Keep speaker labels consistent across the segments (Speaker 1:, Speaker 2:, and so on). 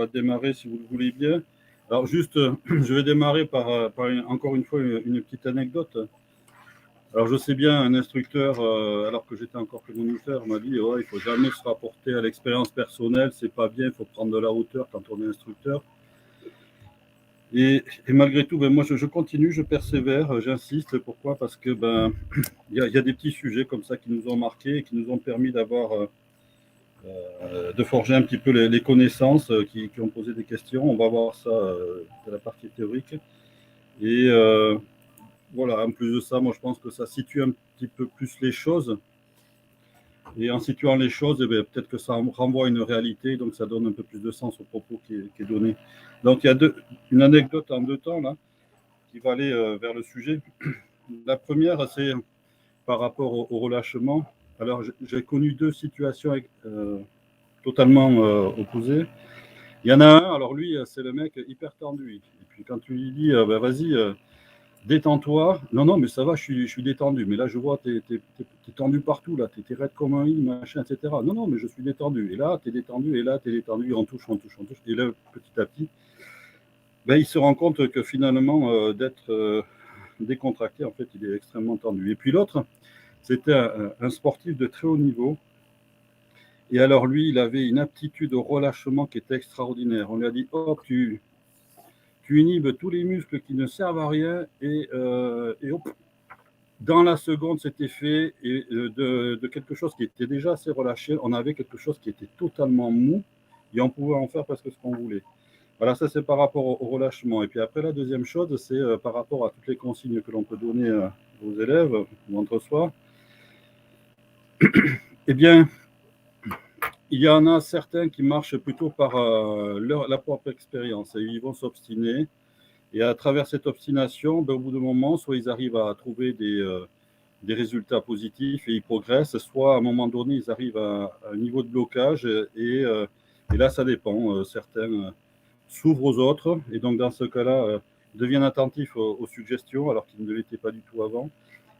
Speaker 1: va démarrer si vous le voulez bien. Alors juste, je vais démarrer par encore une fois une petite anecdote. Alors je sais bien, un instructeur, alors que j'étais encore que moniteur, m'a dit ouais, il ne faut jamais se rapporter à l'expérience personnelle, c'est pas bien, il faut prendre de la hauteur quand on est instructeur. Et malgré tout, moi je continue, je persévère, j'insiste. Pourquoi? Parce que y a des petits sujets comme ça qui nous ont marqués et qui nous ont permis de forger un petit peu les connaissances qui ont posé des questions. On va voir ça de la partie théorique. Et voilà, en plus de ça, moi je pense que ça situe un petit peu plus les choses. Et en situant les choses, peut-être que ça renvoie à une réalité, donc ça donne un peu plus de sens au propos qui est donné. Donc il y a une anecdote en deux temps là, qui va aller vers le sujet. La première, c'est par rapport au relâchement. Alors j'ai connu deux situations totalement opposées. Il y en a un, alors lui, c'est le mec hyper tendu. Et puis quand tu lui dis, vas-y, détends-toi. Non, non, mais ça va, je suis détendu. Mais là, je vois, t'es tendu partout, là. T'es raide comme un i, machin, etc. Non, non, mais je suis détendu. Et là, t'es détendu, et là, t'es détendu. On touche. Et là, petit à petit, il se rend compte que finalement, d'être décontracté, en fait, il est extrêmement tendu. Et puis l'autre, c'était un sportif de très haut niveau. Et alors, lui, il avait une aptitude au relâchement qui était extraordinaire. On lui a dit, hop, tu inhibes tous les muscles qui ne servent à rien et hop, dans la seconde, c'était fait et de quelque chose qui était déjà assez relâché, on avait quelque chose qui était totalement mou et on pouvait en faire presque ce qu'on voulait. Voilà, ça c'est par rapport au relâchement. Et puis après, la deuxième chose, c'est par rapport à toutes les consignes que l'on peut donner aux élèves ou entre soi. Eh bien, il y en a certains qui marchent plutôt par la propre expérience et ils vont s'obstiner. Et à travers cette obstination, au bout d'un moment, soit ils arrivent à trouver des résultats positifs et ils progressent, soit à un moment donné, ils arrivent à un niveau de blocage et là, ça dépend. Certains s'ouvrent aux autres et donc dans ce cas-là, deviennent attentifs aux suggestions alors qu'ils ne l'étaient pas du tout avant.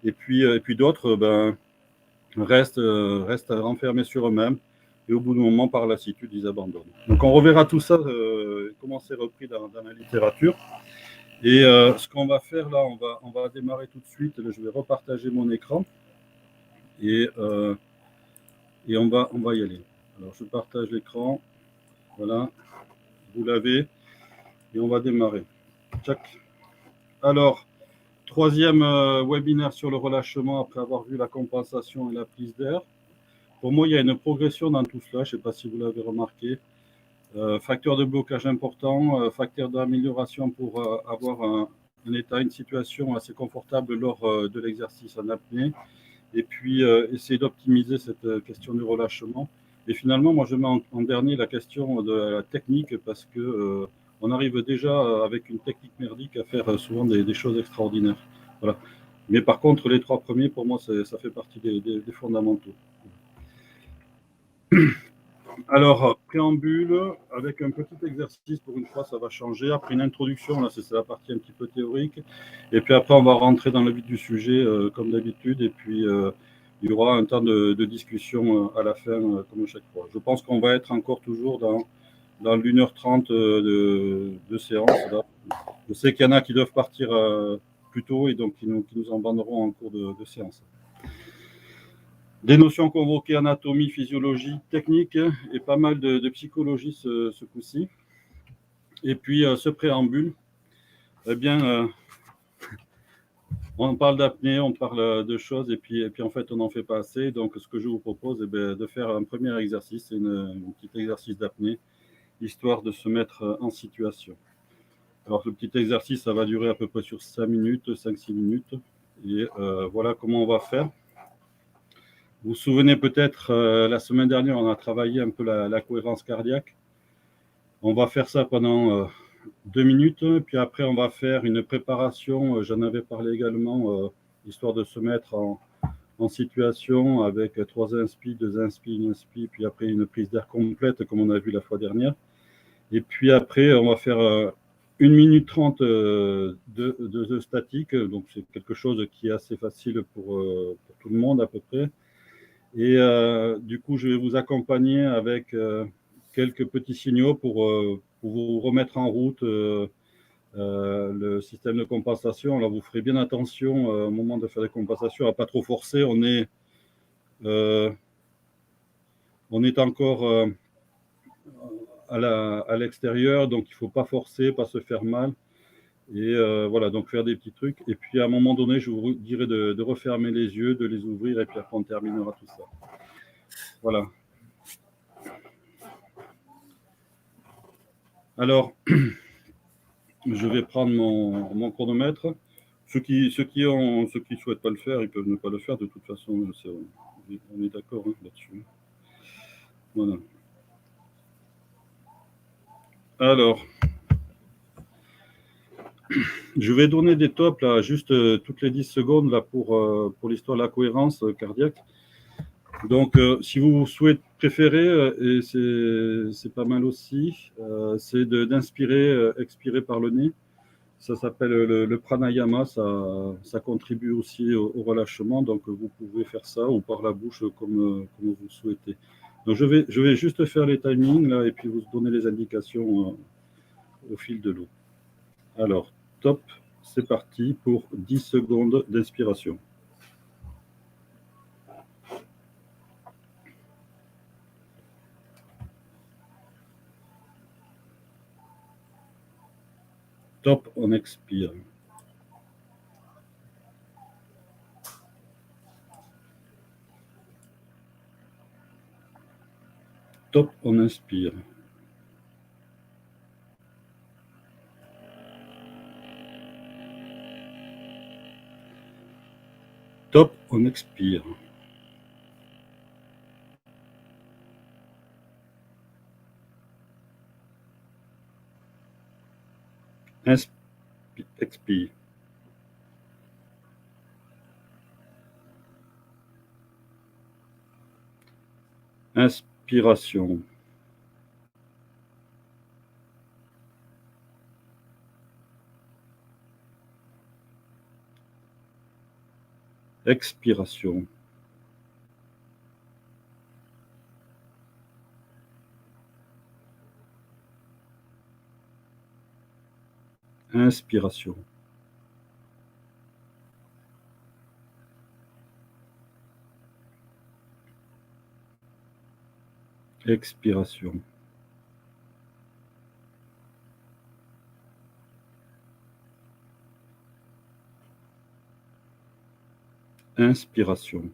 Speaker 1: Et puis d'autres restent renfermés sur eux-mêmes et au bout d'un moment, par lassitude, ils abandonnent. Donc on reverra tout ça, comment c'est repris dans la littérature. Et ce qu'on va faire là, on va démarrer tout de suite. Je vais repartager mon écran et on va y aller. Alors je partage l'écran. Voilà, vous l'avez et on va démarrer. Tchac. Alors, troisième webinaire sur le relâchement après avoir vu la compensation et la prise d'air. Pour moi, il y a une progression dans tout cela. Je ne sais pas si vous l'avez remarqué. Facteur de blocage important, facteur d'amélioration pour avoir un état, une situation assez confortable lors de l'exercice en apnée. Et puis, essayer d'optimiser cette question du relâchement. Et finalement, moi, je mets en dernier la question de la technique parce que on arrive déjà avec une technique merdique à faire souvent des choses extraordinaires. Voilà. Mais par contre, les trois premiers, pour moi, ça fait partie des fondamentaux. Alors, préambule, avec un petit exercice, pour une fois, ça va changer. Après une introduction, là, c'est la partie un petit peu théorique. Et puis après, on va rentrer dans le vif du sujet, comme d'habitude. Et puis, il y aura un temps de discussion à la fin, comme à chaque fois. Je pense qu'on va être encore toujours dans l'1h30 de séance. Là. Je sais qu'il y en a qui doivent partir plus tôt et donc qui nous embanderont en cours de séance. Des notions convoquées, anatomie, physiologie, technique et pas mal de psychologie ce coup-ci. Et puis ce préambule, eh bien, on parle d'apnée, on parle de choses et puis en fait on n'en fait pas assez. Donc ce que je vous propose, de faire un premier exercice, un petit exercice d'apnée, histoire de se mettre en situation. Alors le petit exercice, ça va durer à peu près sur 5 minutes, 5-6 minutes. Et voilà comment on va faire. Vous vous souvenez peut-être, la semaine dernière, on a travaillé un peu la cohérence cardiaque. On va faire ça pendant 2 minutes, puis après, on va faire une préparation. J'en avais parlé également, histoire de se mettre en situation avec 3 inspi, 2 inspi, 1 inspi, puis après une prise d'air complète, comme on a vu la fois dernière. Et puis après, on va faire 1 minute 30 de statique. Donc, c'est quelque chose qui est assez facile pour tout le monde à peu près. Et du coup, je vais vous accompagner avec quelques petits signaux pour pour vous remettre en route le système de compensation. Là, vous ferez bien attention au moment de faire les compensations à ne pas trop forcer. On est encore à l'extérieur, donc il ne faut pas forcer, pas se faire mal. Et voilà, donc faire des petits trucs. Et puis à un moment donné, je vous dirai de refermer les yeux, de les ouvrir, et puis après on terminera tout ça. Voilà. Alors, je vais prendre mon chronomètre. Ceux qui ne souhaitent pas le faire, ils peuvent ne pas le faire. De toute façon, on est d'accord là-dessus. Voilà. Alors, je vais donner des tops là, juste toutes les 10 secondes là, pour l'histoire de la cohérence cardiaque. Donc, si vous souhaitez préférer, et c'est pas mal aussi, c'est d'inspirer, expirer par le nez. Ça s'appelle le pranayama, ça contribue aussi au relâchement, donc vous pouvez faire ça ou par la bouche comme vous souhaitez. Donc je vais juste faire les timings là et puis vous donner les indications au fil de l'eau. Alors, top, c'est parti pour 10 secondes d'inspiration. Top, on expire. Top, on inspire. Top, on expire. Expire. Inspiration. Expiration. Inspiration. Expiration. Inspiration.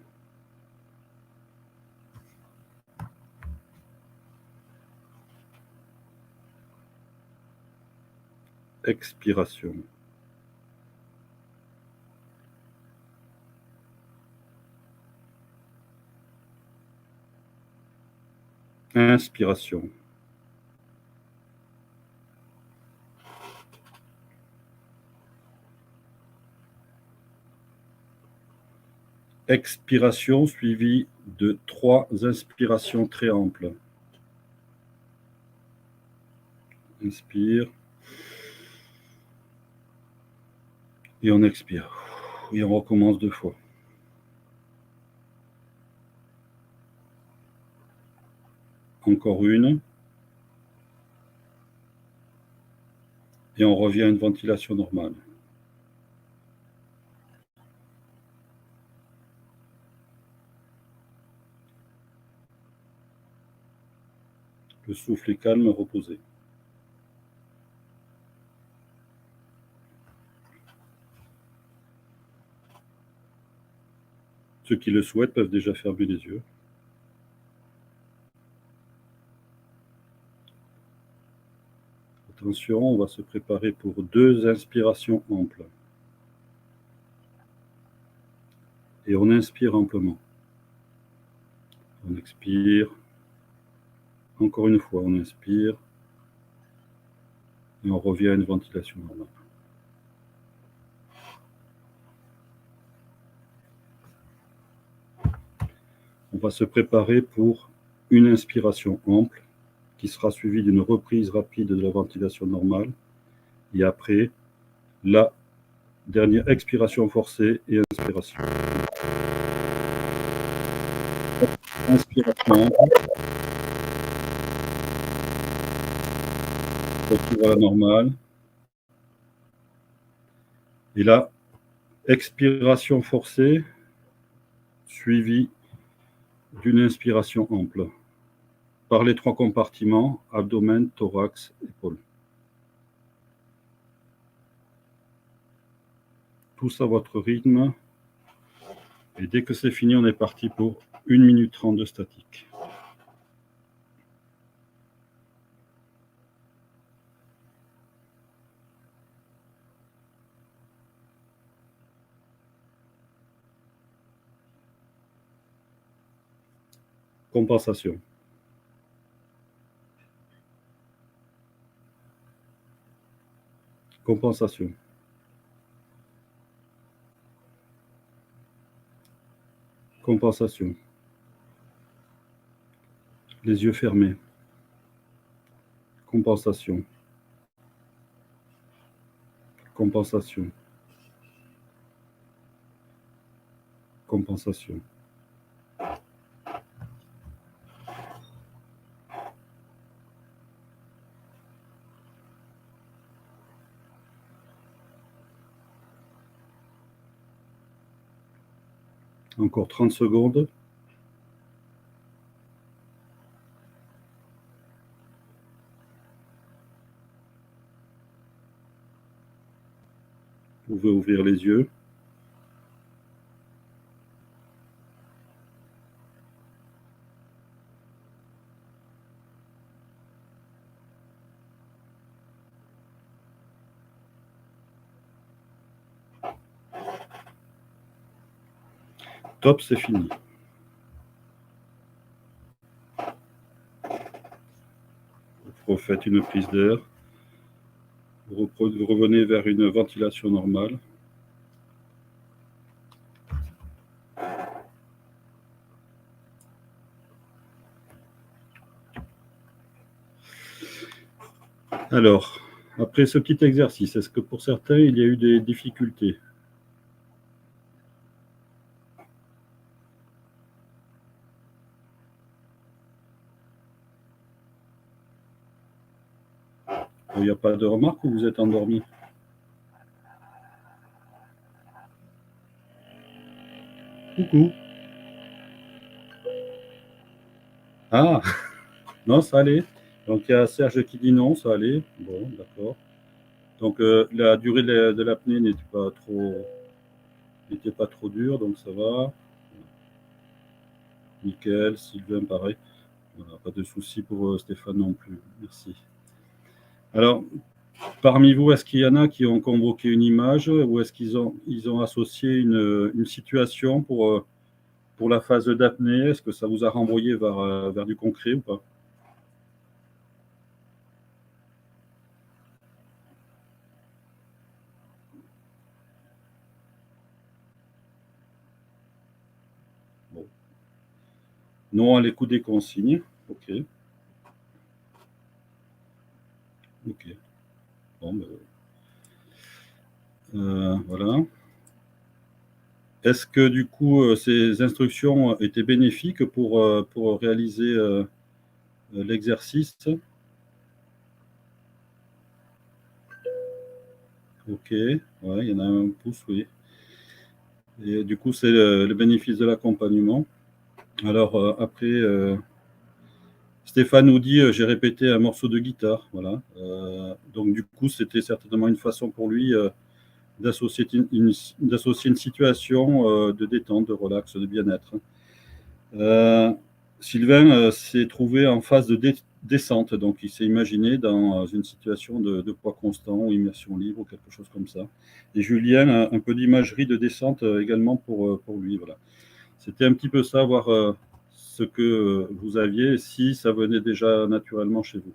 Speaker 1: Expiration. Inspiration. Expiration suivie de 3 inspirations très amples. Inspire. Et on expire. Et on recommence 2 fois. Encore une. Et on revient à une ventilation normale. Le souffle est calme, reposé. Ceux qui le souhaitent peuvent déjà fermer les yeux. Attention, on va se préparer pour 2 inspirations amples. Et on inspire amplement. On expire. Encore une fois, on inspire. Et on revient à une ventilation normale. On va se préparer pour une inspiration ample qui sera suivie d'une reprise rapide de la ventilation normale. Et après, la dernière expiration forcée et inspiration. Inspiration ample. Retour à la normale. Et là, expiration forcée, suivie d'une inspiration ample. Par les 3 compartiments, abdomen, thorax, épaules. Tous à votre rythme. Et dès que c'est fini, on est parti pour 1 minute 30 de statique. Compensation. Compensation. Compensation. Les yeux fermés. Compensation. Compensation. Compensation. Encore 30 secondes. Vous pouvez ouvrir les yeux. Top, c'est fini. Vous refaites une prise d'air. Vous revenez vers une ventilation normale. Alors, après ce petit exercice, est-ce que pour certains, il y a eu des difficultés? Il n'y a pas de remarque ou vous êtes endormi? Coucou. Ah, non, ça allait. Donc il y a Serge qui dit non, ça allait. Bon, d'accord. Donc la durée de l'apnée n'était pas trop dure, donc ça va. Nickel, Sylvain, pareil. Voilà, pas de souci pour Stéphane non plus. Merci. Alors, parmi vous, est-ce qu'il y en a qui ont convoqué une image ou est-ce qu'ils ont associé une situation pour la phase d'apnée? Est-ce que ça vous a renvoyé vers du concret ou pas? Bon. Non à l'écoute des consignes. Ok. Ok. Bon, ben, voilà. Est-ce que du coup, ces instructions étaient bénéfiques pour réaliser l'exercice? Ok, ouais, il y en a un pouce, oui. Et du coup, c'est le bénéfice de l'accompagnement. Alors, après, Stéphane nous dit j'ai répété un morceau de guitare. Voilà. Donc, du coup, c'était certainement une façon pour lui d'associer une situation de détente, de relax, de bien-être. Sylvain s'est trouvé en phase de descente, donc il s'est imaginé dans une situation de poids constant ou immersion libre ou quelque chose comme ça. Et Julien a un peu d'imagerie de descente également pour lui. Voilà. C'était un petit peu ça, voir ce que vous aviez, si ça venait déjà naturellement chez vous.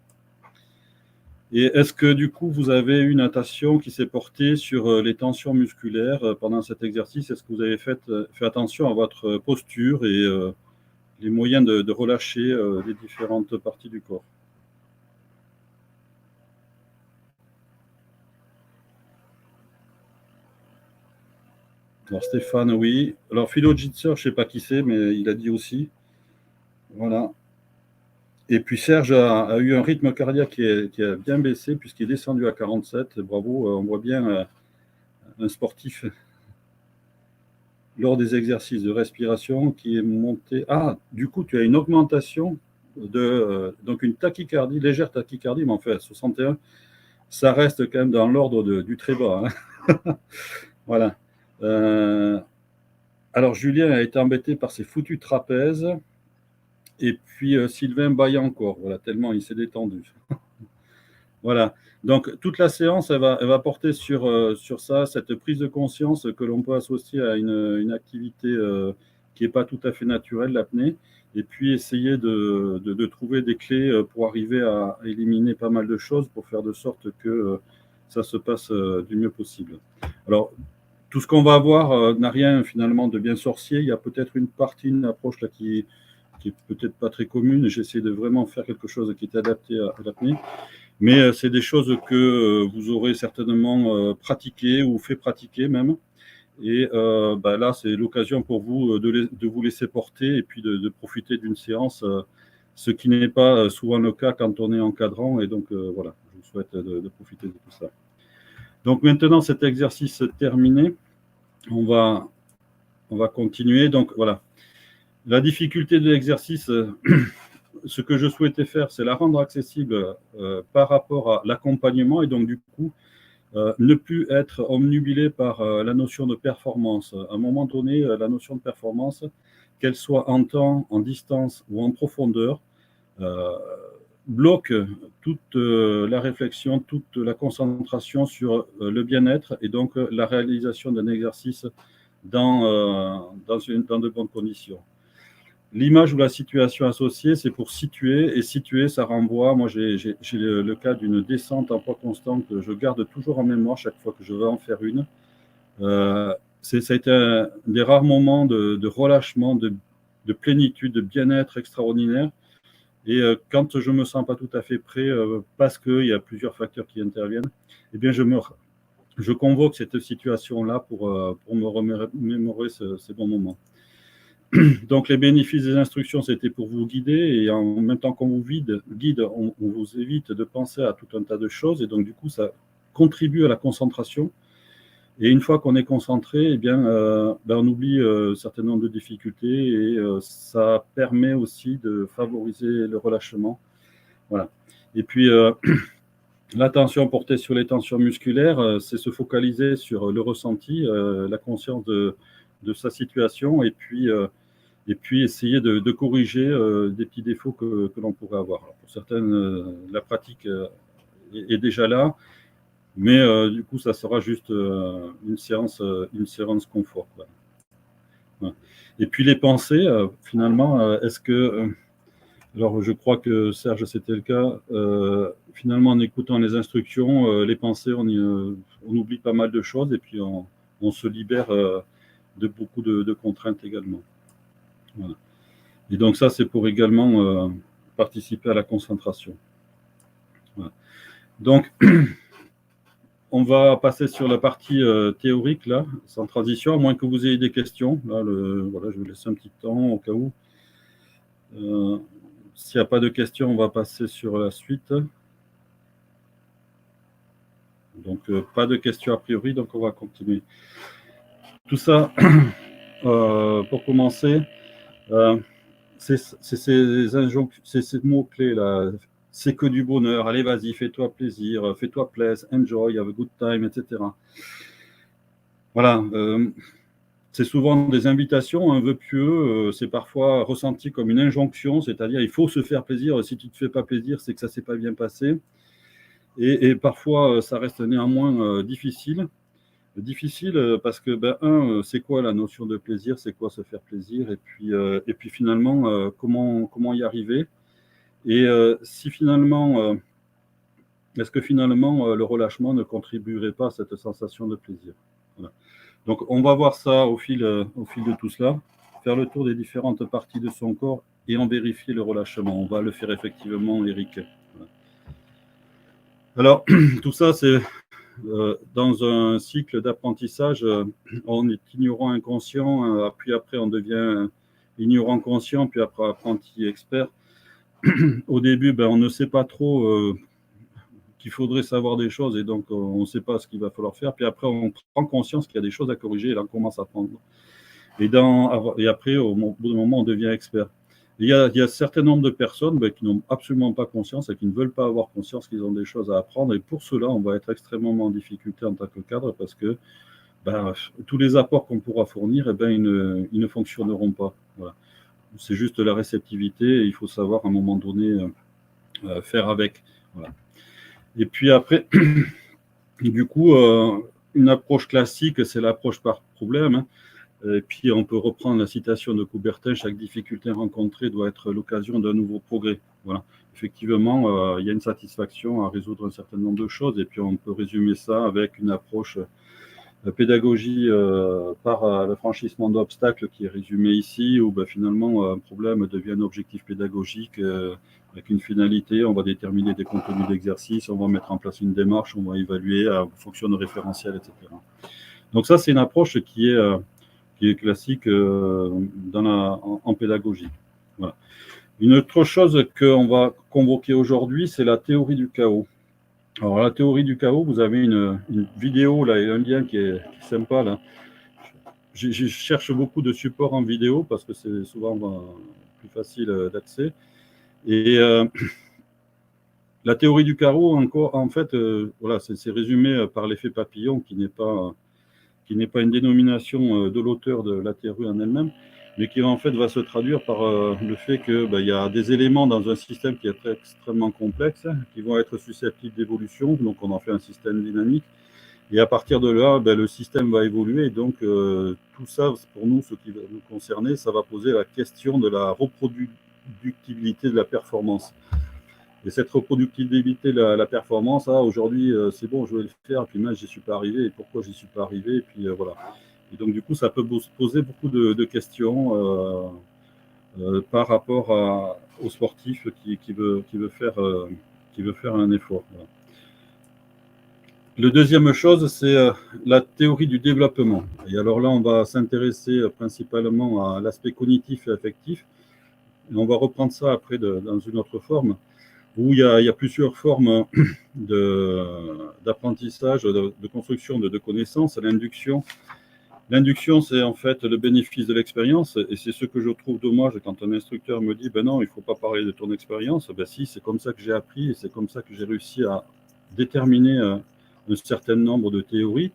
Speaker 1: Et est-ce que du coup vous avez une attention qui s'est portée sur les tensions musculaires pendant cet exercice? Est-ce que vous avez fait attention à votre posture et les moyens de relâcher les différentes parties du corps? Alors Stéphane, oui. Alors Philo Jitser, je ne sais pas qui c'est, mais il a dit aussi. Voilà. Et puis Serge a eu un rythme cardiaque qui a bien baissé puisqu'il est descendu à 47. Bravo, on voit bien un sportif lors des exercices de respiration qui est monté. Ah, du coup, tu as une augmentation donc une tachycardie, légère tachycardie, mais en fait, 61, ça reste quand même dans l'ordre du très bas. Hein. Voilà. Alors, Julien a été embêté par ses foutus trapèzes. Et puis, Sylvain baille encore, voilà, tellement il s'est détendu. Voilà. Donc, toute la séance, elle va porter sur ça, cette prise de conscience que l'on peut associer à une activité qui n'est pas tout à fait naturelle, l'apnée, et puis essayer de trouver des clés pour arriver à éliminer pas mal de choses pour faire de sorte que ça se passe du mieux possible. Alors, tout ce qu'on va avoir n'a rien finalement de bien sorcier. Il y a peut-être une partie, une approche là qui est peut-être pas très commune. J'essaie de vraiment faire quelque chose qui est adapté à l'apnée. Mais c'est des choses que vous aurez certainement pratiquées ou fait pratiquer même. Et là, c'est l'occasion pour vous de vous laisser porter et puis de profiter d'une séance, ce qui n'est pas souvent le cas quand on est encadrant. Et donc, voilà, je vous souhaite de profiter de tout ça. Donc maintenant, cet exercice terminé, on va continuer. Donc voilà, la difficulté de l'exercice, ce que je souhaitais faire, c'est la rendre accessible par rapport à l'accompagnement et donc du coup, ne plus être omnubilé par la notion de performance. À un moment donné, la notion de performance, qu'elle soit en temps, en distance ou en profondeur, bloque toute la réflexion, toute la concentration sur le bien-être et donc la réalisation d'un exercice dans de bonnes conditions. L'image ou la situation associée, c'est pour situer, et situer, ça renvoie. Moi, j'ai le cas d'une descente en poids constant que je garde toujours en mémoire chaque fois que je vais en faire une. Ça a été un des rares moments de relâchement, de plénitude, de bien-être extraordinaire. Et quand je ne me sens pas tout à fait prêt, parce qu'il y a plusieurs facteurs qui interviennent, eh bien, je convoque cette situation-là pour me remémorer ces bons moments. Donc, les bénéfices des instructions, c'était pour vous guider. Et en même temps qu'on vous guide, on vous évite de penser à tout un tas de choses. Et donc, du coup, ça contribue à la concentration. Et une fois qu'on est concentré, eh bien, on oublie un certain nombre de difficultés. Et ça permet aussi de favoriser le relâchement. Voilà. Et puis, l'attention portée sur les tensions musculaires, c'est se focaliser sur le ressenti, la conscience de sa situation. Et puis essayer de corriger des petits défauts que l'on pourrait avoir. Alors, pour certaines, la pratique est déjà là, mais du coup, ça sera juste une séance confort. Voilà. Et puis les pensées, finalement, est-ce que... alors, je crois que Serge, c'était le cas. Finalement, en écoutant les instructions, les pensées, on oublie pas mal de choses et puis on se libère de beaucoup de contraintes également. Voilà. Et donc ça, c'est pour également participer à la concentration. Voilà. Donc, on va passer sur la partie théorique, là, sans transition, à moins que vous ayez des questions. Là, voilà, je vais laisser un petit temps au cas où. S'il n'y a pas de questions, on va passer sur la suite. Donc, pas de questions a priori, donc on va continuer. Tout ça, pour commencer, c'est ces mots-clés-là. C'est que du bonheur. Allez, vas-y, fais-toi plaisir, fais-toi plaisir, enjoy, have a good time, etc. Voilà. C'est souvent des invitations, un vœu pieux. C'est parfois ressenti comme une injonction, c'est-à-dire il faut se faire plaisir. Si tu ne te fais pas plaisir, c'est que ça ne s'est pas bien passé. Et parfois, ça reste néanmoins difficile. Difficile parce que, c'est quoi la notion de plaisir? C'est quoi se faire plaisir? Et puis finalement, comment y arriver? Et si finalement, est-ce que finalement, le relâchement ne contribuerait pas à cette sensation de plaisir? Voilà. Donc, on va voir ça au fil de tout cela, faire le tour des différentes parties de son corps et en vérifier le relâchement. On va le faire effectivement, Eric. Voilà. Alors, tout ça, c'est dans un cycle d'apprentissage. On est ignorant inconscient, puis après on devient ignorant conscient, puis après apprenti expert. au début, on ne sait pas trop qu'il faudrait savoir des choses et donc on ne sait pas ce qu'il va falloir faire. Puis après, on prend conscience qu'il y a des choses à corriger et là, on commence à prendre. Et après, au bout d'un moment, on devient expert. Il y a un certain nombre de personnes qui n'ont absolument pas conscience et qui ne veulent pas avoir conscience qu'ils ont des choses à apprendre. Et pour cela, on va être extrêmement en difficulté en tant que cadre parce que tous les apports qu'on pourra fournir, ils ne fonctionneront pas. Voilà. C'est juste la réceptivité et il faut savoir à un moment donné faire avec. Voilà. Et puis après, du coup, une approche classique, c'est l'approche par problème. Hein. Et puis, on peut reprendre la citation de Coubertin, chaque difficulté rencontrée doit être l'occasion d'un nouveau progrès. Voilà. Effectivement, il y a une satisfaction à résoudre un certain nombre de choses. Et puis, on peut résumer ça avec une approche pédagogie par le franchissement d'obstacles qui est résumé ici, où finalement, un problème devient un objectif pédagogique avec une finalité. On va déterminer des contenus d'exercice, on va mettre en place une démarche, on va évaluer en fonction de référentiels, etc. Donc ça, c'est une approche qui est classique en pédagogie. Voilà. Une autre chose qu'on va convoquer aujourd'hui, c'est la théorie du chaos. Alors, la théorie du chaos, vous avez une vidéo là, et un lien qui est sympa. Là. Je cherche beaucoup de supports en vidéo parce que c'est souvent plus facile d'accès. Et la théorie du chaos, en fait, voilà, c'est résumé par l'effet papillon qui n'est pas une dénomination de l'auteur de la théorie en elle-même, mais qui en fait va se traduire par le fait qu'il y a des éléments dans un système qui est extrêmement complexe, qui vont être susceptibles d'évolution, donc on en fait un système dynamique, et à partir de là, le système va évoluer, et donc tout ça, pour nous, ce qui va nous concerner, ça va poser la question de la reproductibilité de la performance. Et cette reproductibilité de la performance, aujourd'hui, c'est bon, je vais le faire, puis moi, je n'y suis pas arrivé, et pourquoi je n'y suis pas arrivé, et puis voilà. Et donc, du coup, ça peut poser beaucoup de questions par rapport au sportif qui veut faire un effort. Voilà. Le deuxième chose, c'est la théorie du développement. Et alors là, on va s'intéresser principalement à l'aspect cognitif et affectif. Et on va reprendre ça après dans une autre forme, où il y a plusieurs formes d'apprentissage, de construction de connaissances. L'induction. L'induction, c'est en fait le bénéfice de l'expérience, et c'est ce que je trouve dommage quand un instructeur me dit non, il ne faut pas parler de ton expérience. Si, c'est comme ça que j'ai appris, et c'est comme ça que j'ai réussi à déterminer un certain nombre de théories,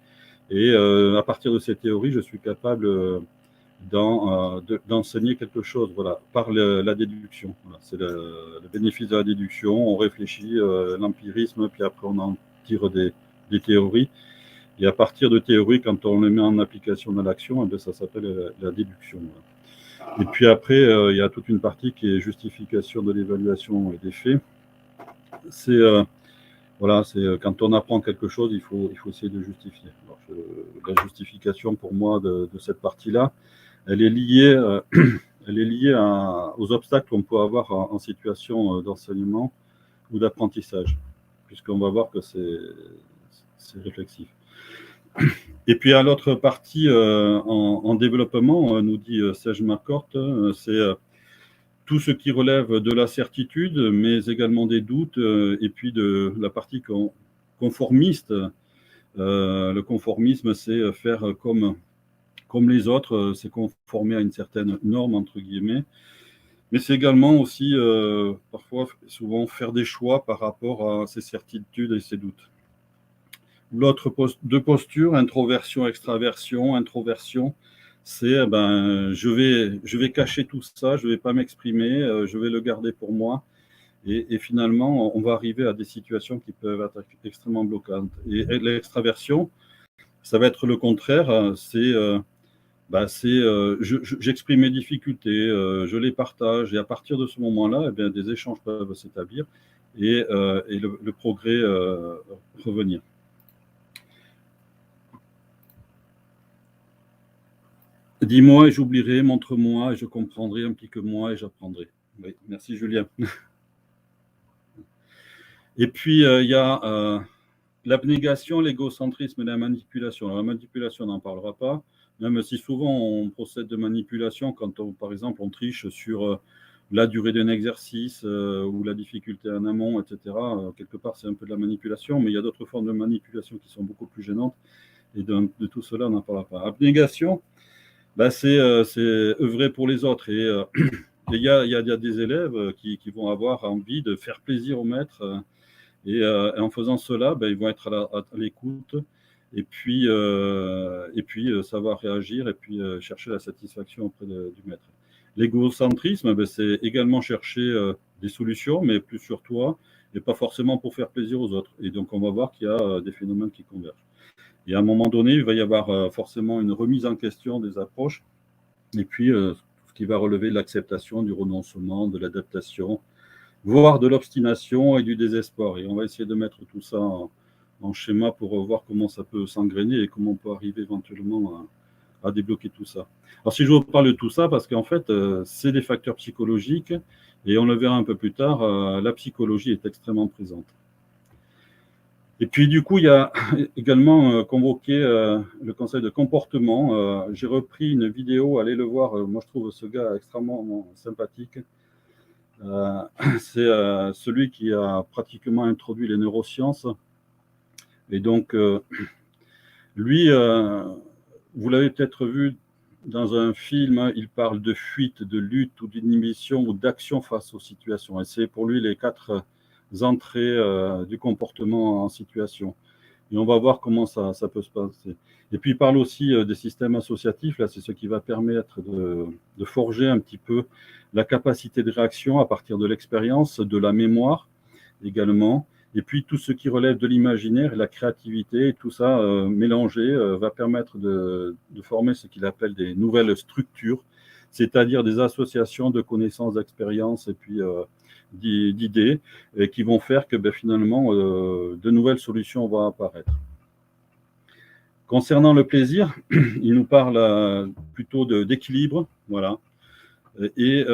Speaker 1: et à partir de ces théories, je suis capable d'enseigner quelque chose, voilà, par la déduction. Voilà, c'est le bénéfice de la déduction. On réfléchit, l'empirisme, puis après on en tire des théories. Et à partir de théories, quand on les met en application dans l'action, ça s'appelle la déduction. Voilà. Et puis après, il y a toute une partie qui est justification de l'évaluation et des faits. C'est quand on apprend quelque chose, il faut essayer de justifier. Alors, la justification, pour moi, de cette partie-là, elle est liée, aux obstacles qu'on peut avoir en situation d'enseignement ou d'apprentissage, puisqu'on va voir que c'est réflexif. Et puis à l'autre partie, en développement, nous dit Serge Marcourt, c'est tout ce qui relève de la certitude, mais également des doutes, et puis de la partie conformiste. Le conformisme, c'est faire comme les autres, c'est conformer à une certaine norme, entre guillemets. Mais c'est également aussi, parfois, souvent, faire des choix par rapport à ces certitudes et ces doutes. L'autre deux postures, introversion, extraversion. Introversion, c'est je vais cacher tout ça, je ne vais pas m'exprimer, je vais le garder pour moi. Et finalement, on va arriver à des situations qui peuvent être extrêmement bloquantes. Et l'extraversion, ça va être le contraire, j'exprime mes difficultés, je les partage, et à partir de ce moment-là, des échanges peuvent s'établir et le progrès revenir. Dis-moi et j'oublierai, montre-moi et je comprendrai, implique-moi et j'apprendrai. Oui, merci Julien. Et puis, il y a l'abnégation, l'égocentrisme et la manipulation. Alors, la manipulation, on n'en parlera pas, même si souvent on procède de manipulation quand, par exemple, on triche sur la durée d'un exercice ou la difficulté en amont, etc. Quelque part, c'est un peu de la manipulation, mais il y a d'autres formes de manipulation qui sont beaucoup plus gênantes. Et de tout cela, on n'en parlera pas. Abnégation, c'est œuvrer pour les autres. Et il y a des élèves qui vont avoir envie de faire plaisir au maître. Et en faisant cela, ils vont être à l'écoute et puis savoir réagir et puis chercher la satisfaction auprès du maître. L'égocentrisme, c'est également chercher des solutions, mais plus sur toi et pas forcément pour faire plaisir aux autres. Et donc, on va voir qu'il y a des phénomènes qui convergent. Et à un moment donné, il va y avoir forcément une remise en question des approches et puis ce qui va relever de l'acceptation, du renoncement, de l'adaptation, voire de l'obstination et du désespoir. Et on va essayer de mettre tout ça en schéma pour voir comment ça peut s'engrainer et comment on peut arriver éventuellement à débloquer tout ça. Alors si je vous parle de tout ça, parce qu'en fait, c'est des facteurs psychologiques, et on le verra un peu plus tard, la psychologie est extrêmement présente. Et puis du coup, il y a également convoqué le conseil de comportement. J'ai repris une vidéo, allez le voir, moi je trouve ce gars extrêmement sympathique. C'est celui qui a pratiquement introduit les neurosciences. Et donc, lui, vous l'avez peut-être vu dans un film, hein, il parle de fuite, de lutte ou d'inhibition ou d'action face aux situations. Et c'est pour lui les 4 entrées du comportement en situation. Et on va voir comment ça peut se passer. Et puis il parle aussi des systèmes associatifs. Là, c'est ce qui va permettre de forger un petit peu la capacité de réaction à partir de l'expérience, de la mémoire également. Et puis tout ce qui relève de l'imaginaire et la créativité, tout ça mélangé va permettre de former ce qu'il appelle des nouvelles structures, c'est-à-dire des associations de connaissances, d'expériences et puis d'idées qui vont faire que finalement de nouvelles solutions vont apparaître. Concernant le plaisir, il nous parle plutôt d'équilibre, voilà, et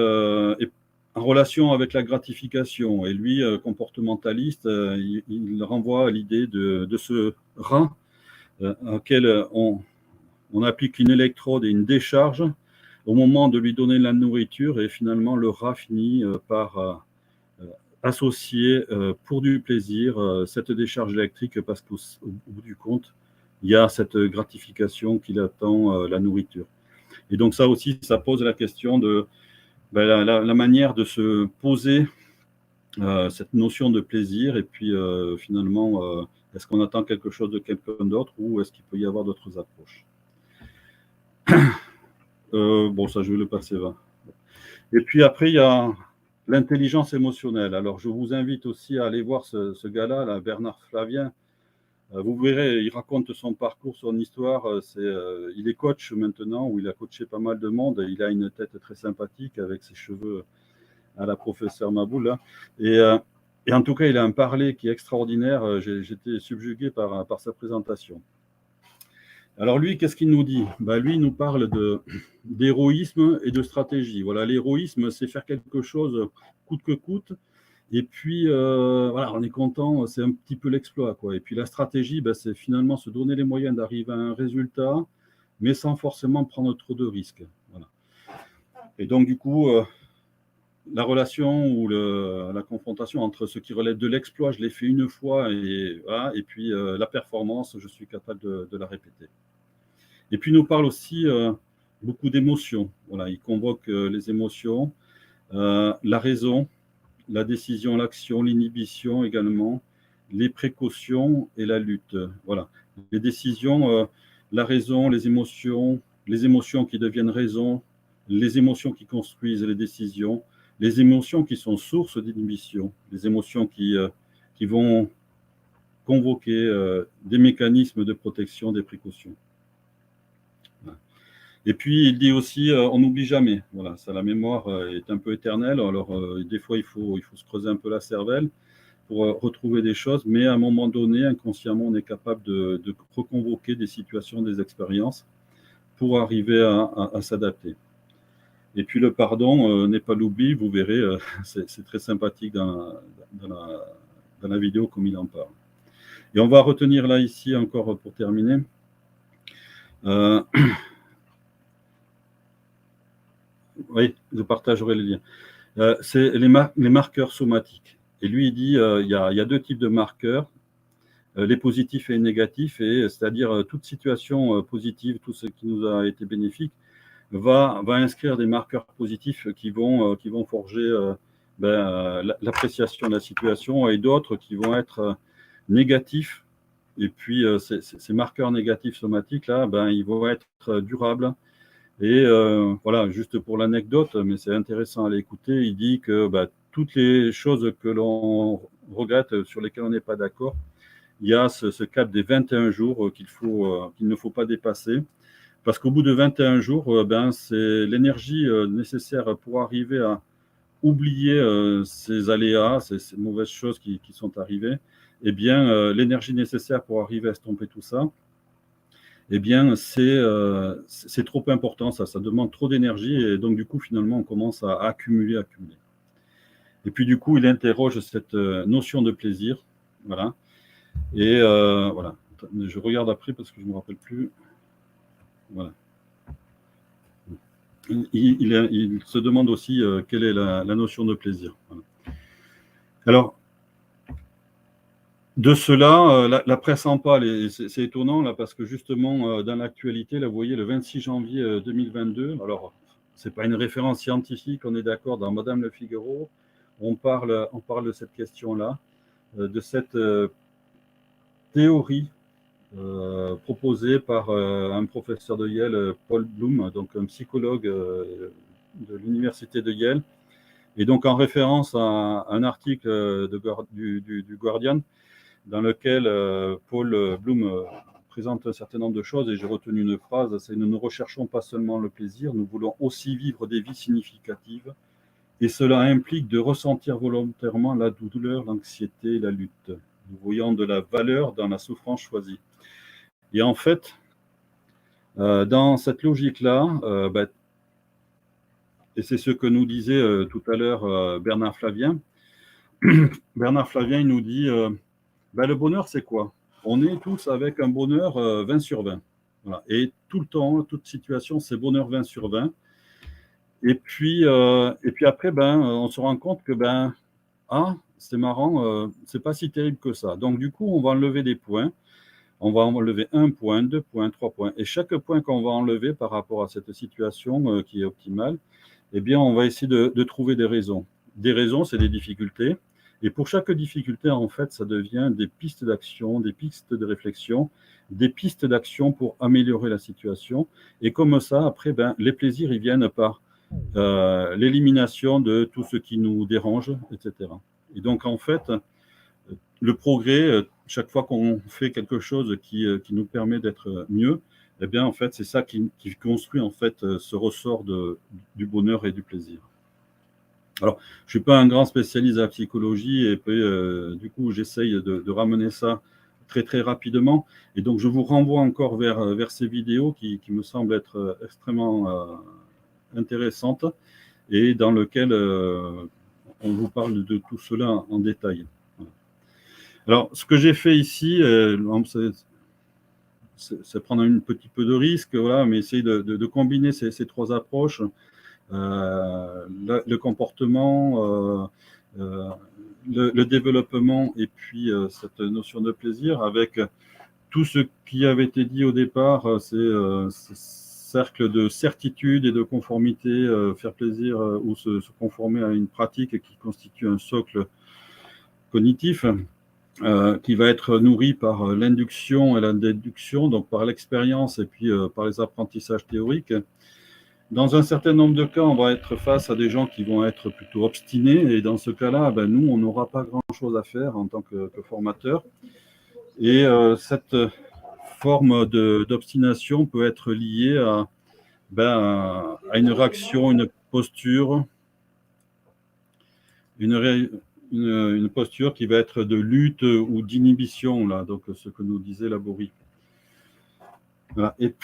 Speaker 1: en relation avec la gratification. Et lui, comportementaliste, il renvoie à l'idée de ce rein auquel on applique une électrode et une décharge au moment de lui donner la nourriture, et finalement le rat finit par associer pour du plaisir cette décharge électrique, parce qu'au bout du compte, il y a cette gratification qu'il attend, la nourriture. Et donc ça aussi, ça pose la question de la manière de se poser cette notion de plaisir, et puis finalement, est-ce qu'on attend quelque chose de quelqu'un d'autre, ou est-ce qu'il peut y avoir d'autres approches? Bon, ça, je vais le passer là. Et puis après, il y a l'intelligence émotionnelle. Alors, je vous invite aussi à aller voir ce gars-là, là, Bernard Flavien. Vous verrez, il raconte son parcours, son histoire. Il est coach maintenant, où il a coaché pas mal de monde. Il a une tête très sympathique avec ses cheveux à la professeur Maboul. Hein. Et en tout cas, il a un parler qui est extraordinaire. J'étais subjugué par sa présentation. Alors lui, qu'est-ce qu'il nous dit? Lui, il nous parle d'héroïsme et de stratégie. Voilà, l'héroïsme, c'est faire quelque chose coûte que coûte. Et puis, voilà, on est content, c'est un petit peu l'exploit, quoi. Et puis la stratégie, c'est finalement se donner les moyens d'arriver à un résultat, mais sans forcément prendre trop de risques. Voilà. Et donc, du coup, la relation ou la confrontation entre ce qui relève de l'exploit, je l'ai fait une fois, et puis la performance, je suis capable de la répéter. Et puis, il nous parle aussi beaucoup d'émotions. Voilà, il convoque les émotions, la raison, la décision, l'action, l'inhibition également, les précautions et la lutte. Voilà, les décisions, la raison, les émotions qui deviennent raison, les émotions qui construisent les décisions, les émotions qui sont source d'inhibition, les émotions qui vont convoquer des mécanismes de protection, des précautions. Et puis, il dit aussi, on n'oublie jamais. Voilà, ça, la mémoire est un peu éternelle. Alors, des fois, il faut se creuser un peu la cervelle pour retrouver des choses, mais à un moment donné, inconsciemment, on est capable de reconvoquer des situations, des expériences pour arriver à s'adapter. Et puis, le pardon n'est pas l'oubli. Vous verrez, c'est très sympathique dans la vidéo comme il en parle. Et on va retenir là, ici, encore pour terminer. Oui, je partagerai les liens. C'est les marqueurs somatiques. Et lui, il dit il y a deux types de marqueurs, les positifs et les négatifs, et c'est-à-dire toute situation positive, tout ce qui nous a été bénéfique, va inscrire des marqueurs positifs qui vont forger l'appréciation de la situation, et d'autres qui vont être négatifs. Et puis ces marqueurs négatifs somatiques là, ils vont être durables. Et voilà, juste pour l'anecdote, mais c'est intéressant à l'écouter, il dit que toutes les choses que l'on regrette, sur lesquelles on n'est pas d'accord, il y a ce cap des 21 jours qu'il ne faut pas dépasser. Parce qu'au bout de 21 jours, c'est l'énergie nécessaire pour arriver à oublier ces aléas, ces mauvaises choses qui sont arrivées. Eh bien, l'énergie nécessaire pour arriver à estomper tout ça, eh bien, c'est trop important, ça demande trop d'énergie, et donc du coup, finalement, on commence à accumuler. Et puis, du coup, il interroge cette notion de plaisir, voilà. Et voilà, je regarde après parce que je ne me rappelle plus. Voilà. Il se demande aussi quelle est la notion de plaisir. Voilà. Alors, de cela, la presse en parle, et c'est étonnant là, parce que justement, dans l'actualité, là, vous voyez, le 26 janvier 2022, alors, ce n'est pas une référence scientifique, on est d'accord, dans Madame Le Figaro, on parle de cette question-là, de cette théorie proposée par un professeur de Yale, Paul Bloom, donc un psychologue de l'université de Yale, et donc en référence à un article du Guardian, dans lequel Paul Bloom présente un certain nombre de choses, et j'ai retenu une phrase, c'est « Nous ne recherchons pas seulement le plaisir, nous voulons aussi vivre des vies significatives, et cela implique de ressentir volontairement la douleur, l'anxiété, la lutte. Nous voyons de la valeur dans la souffrance choisie. » Et en fait, dans cette logique-là, et c'est ce que nous disait tout à l'heure Bernard Flavien, Bernard Flavien, il nous dit le bonheur, c'est quoi? On est tous avec un bonheur 20 sur 20. Voilà. Et tout le temps, toute situation, c'est bonheur 20 sur 20. Et puis après, on se rend compte que c'est marrant, c'est pas si terrible que ça. Donc du coup, on va enlever des points. On va enlever 1 point, 2 points, 3 points. Et chaque point qu'on va enlever par rapport à cette situation qui est optimale, eh bien, on va essayer de trouver des raisons. Des raisons, c'est des difficultés. Et pour chaque difficulté, en fait, ça devient des pistes d'action, des pistes de réflexion, des pistes d'action pour améliorer la situation. Et comme ça, après, les plaisirs, ils viennent par l'élimination de tout ce qui nous dérange, etc. Et donc, en fait, le progrès, chaque fois qu'on fait quelque chose qui nous permet d'être mieux, eh bien, en fait, c'est ça qui construit, en fait, ce ressort du bonheur et du plaisir. Alors, je ne suis pas un grand spécialiste de la psychologie, et puis, du coup, j'essaye de ramener ça très, très rapidement. Et donc, je vous renvoie encore vers ces vidéos qui me semblent être extrêmement intéressantes, et dans lesquelles on vous parle de tout cela en détail. Alors, ce que j'ai fait ici, c'est prendre un petit peu de risque, voilà, mais essayer de combiner ces trois approches, le comportement, le développement, et puis cette notion de plaisir, avec tout ce qui avait été dit au départ, c'est cercle de certitude et de conformité, faire plaisir ou se conformer à une pratique qui constitue un socle cognitif. Qui va être nourri par l'induction et la déduction, donc par l'expérience et puis par les apprentissages théoriques. Dans un certain nombre de cas, on va être face à des gens qui vont être plutôt obstinés, et dans ce cas-là, nous, on n'aura pas grand-chose à faire en tant que formateur. Et cette forme d'obstination peut être liée à une réaction, une posture, une posture qui va être de lutte ou d'inhibition, là, donc ce que nous disait Laborie. Voilà. Et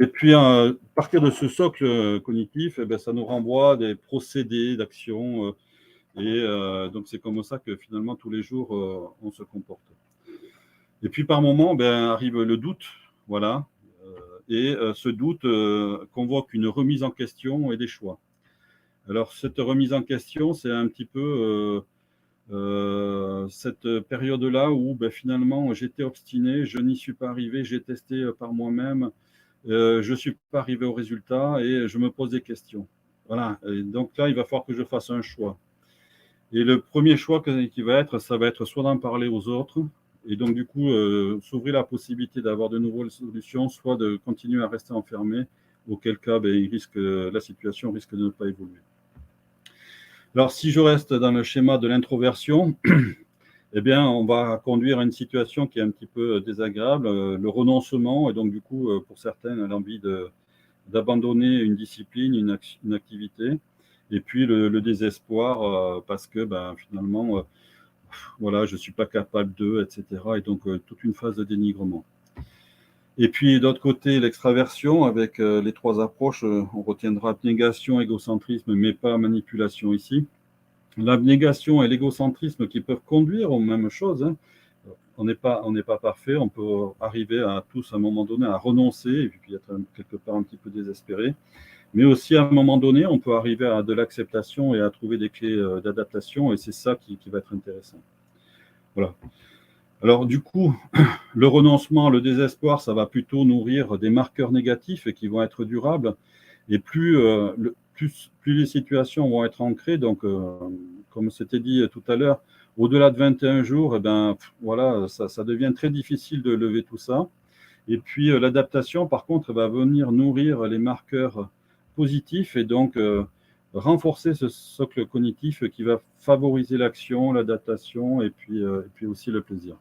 Speaker 1: puis à partir de ce socle cognitif, ça nous renvoie des procédés d'action, et donc c'est comme ça que finalement tous les jours on se comporte. Et puis par moment, arrive le doute, voilà, et ce doute convoque une remise en question et des choix. Alors cette remise en question, c'est un petit peu cette période-là où finalement j'étais obstiné, je n'y suis pas arrivé, j'ai testé par moi-même, je ne suis pas arrivé au résultat et je me pose des questions. Voilà, et donc là, il va falloir que je fasse un choix. Et le premier choix ça va être soit d'en parler aux autres, et donc du coup, s'ouvrir la possibilité d'avoir de nouvelles solutions, soit de continuer à rester enfermé, auquel cas la situation risque de ne pas évoluer. Alors si je reste dans le schéma de l'introversion, eh bien, on va conduire à une situation qui est un petit peu désagréable, le renoncement, et donc du coup, pour certains, l'envie d'abandonner une discipline, une activité, et puis le désespoir parce que finalement, voilà, je ne suis pas capable de, etc. Et donc toute une phase de dénigrement. Et puis d'autre côté, l'extraversion, avec les trois approches, on retiendra abnégation, égocentrisme, mais pas manipulation ici. L'abnégation et l'égocentrisme qui peuvent conduire aux mêmes choses, hein. On n'est pas parfait, on peut arriver à tous à un moment donné à renoncer et puis être quelque part un petit peu désespéré. Mais aussi à un moment donné, on peut arriver à de l'acceptation et à trouver des clés d'adaptation, et c'est ça qui va être intéressant. Voilà. Alors du coup, le renoncement, le désespoir, ça va plutôt nourrir des marqueurs négatifs et qui vont être durables. Et plus les situations vont être ancrées, donc comme c'était dit tout à l'heure, au-delà de 21 jours, voilà, ça devient très difficile de lever tout ça. Et puis l'adaptation, par contre, va venir nourrir les marqueurs positifs et donc renforcer ce socle cognitif qui va favoriser l'action, l'adaptation et puis aussi le plaisir.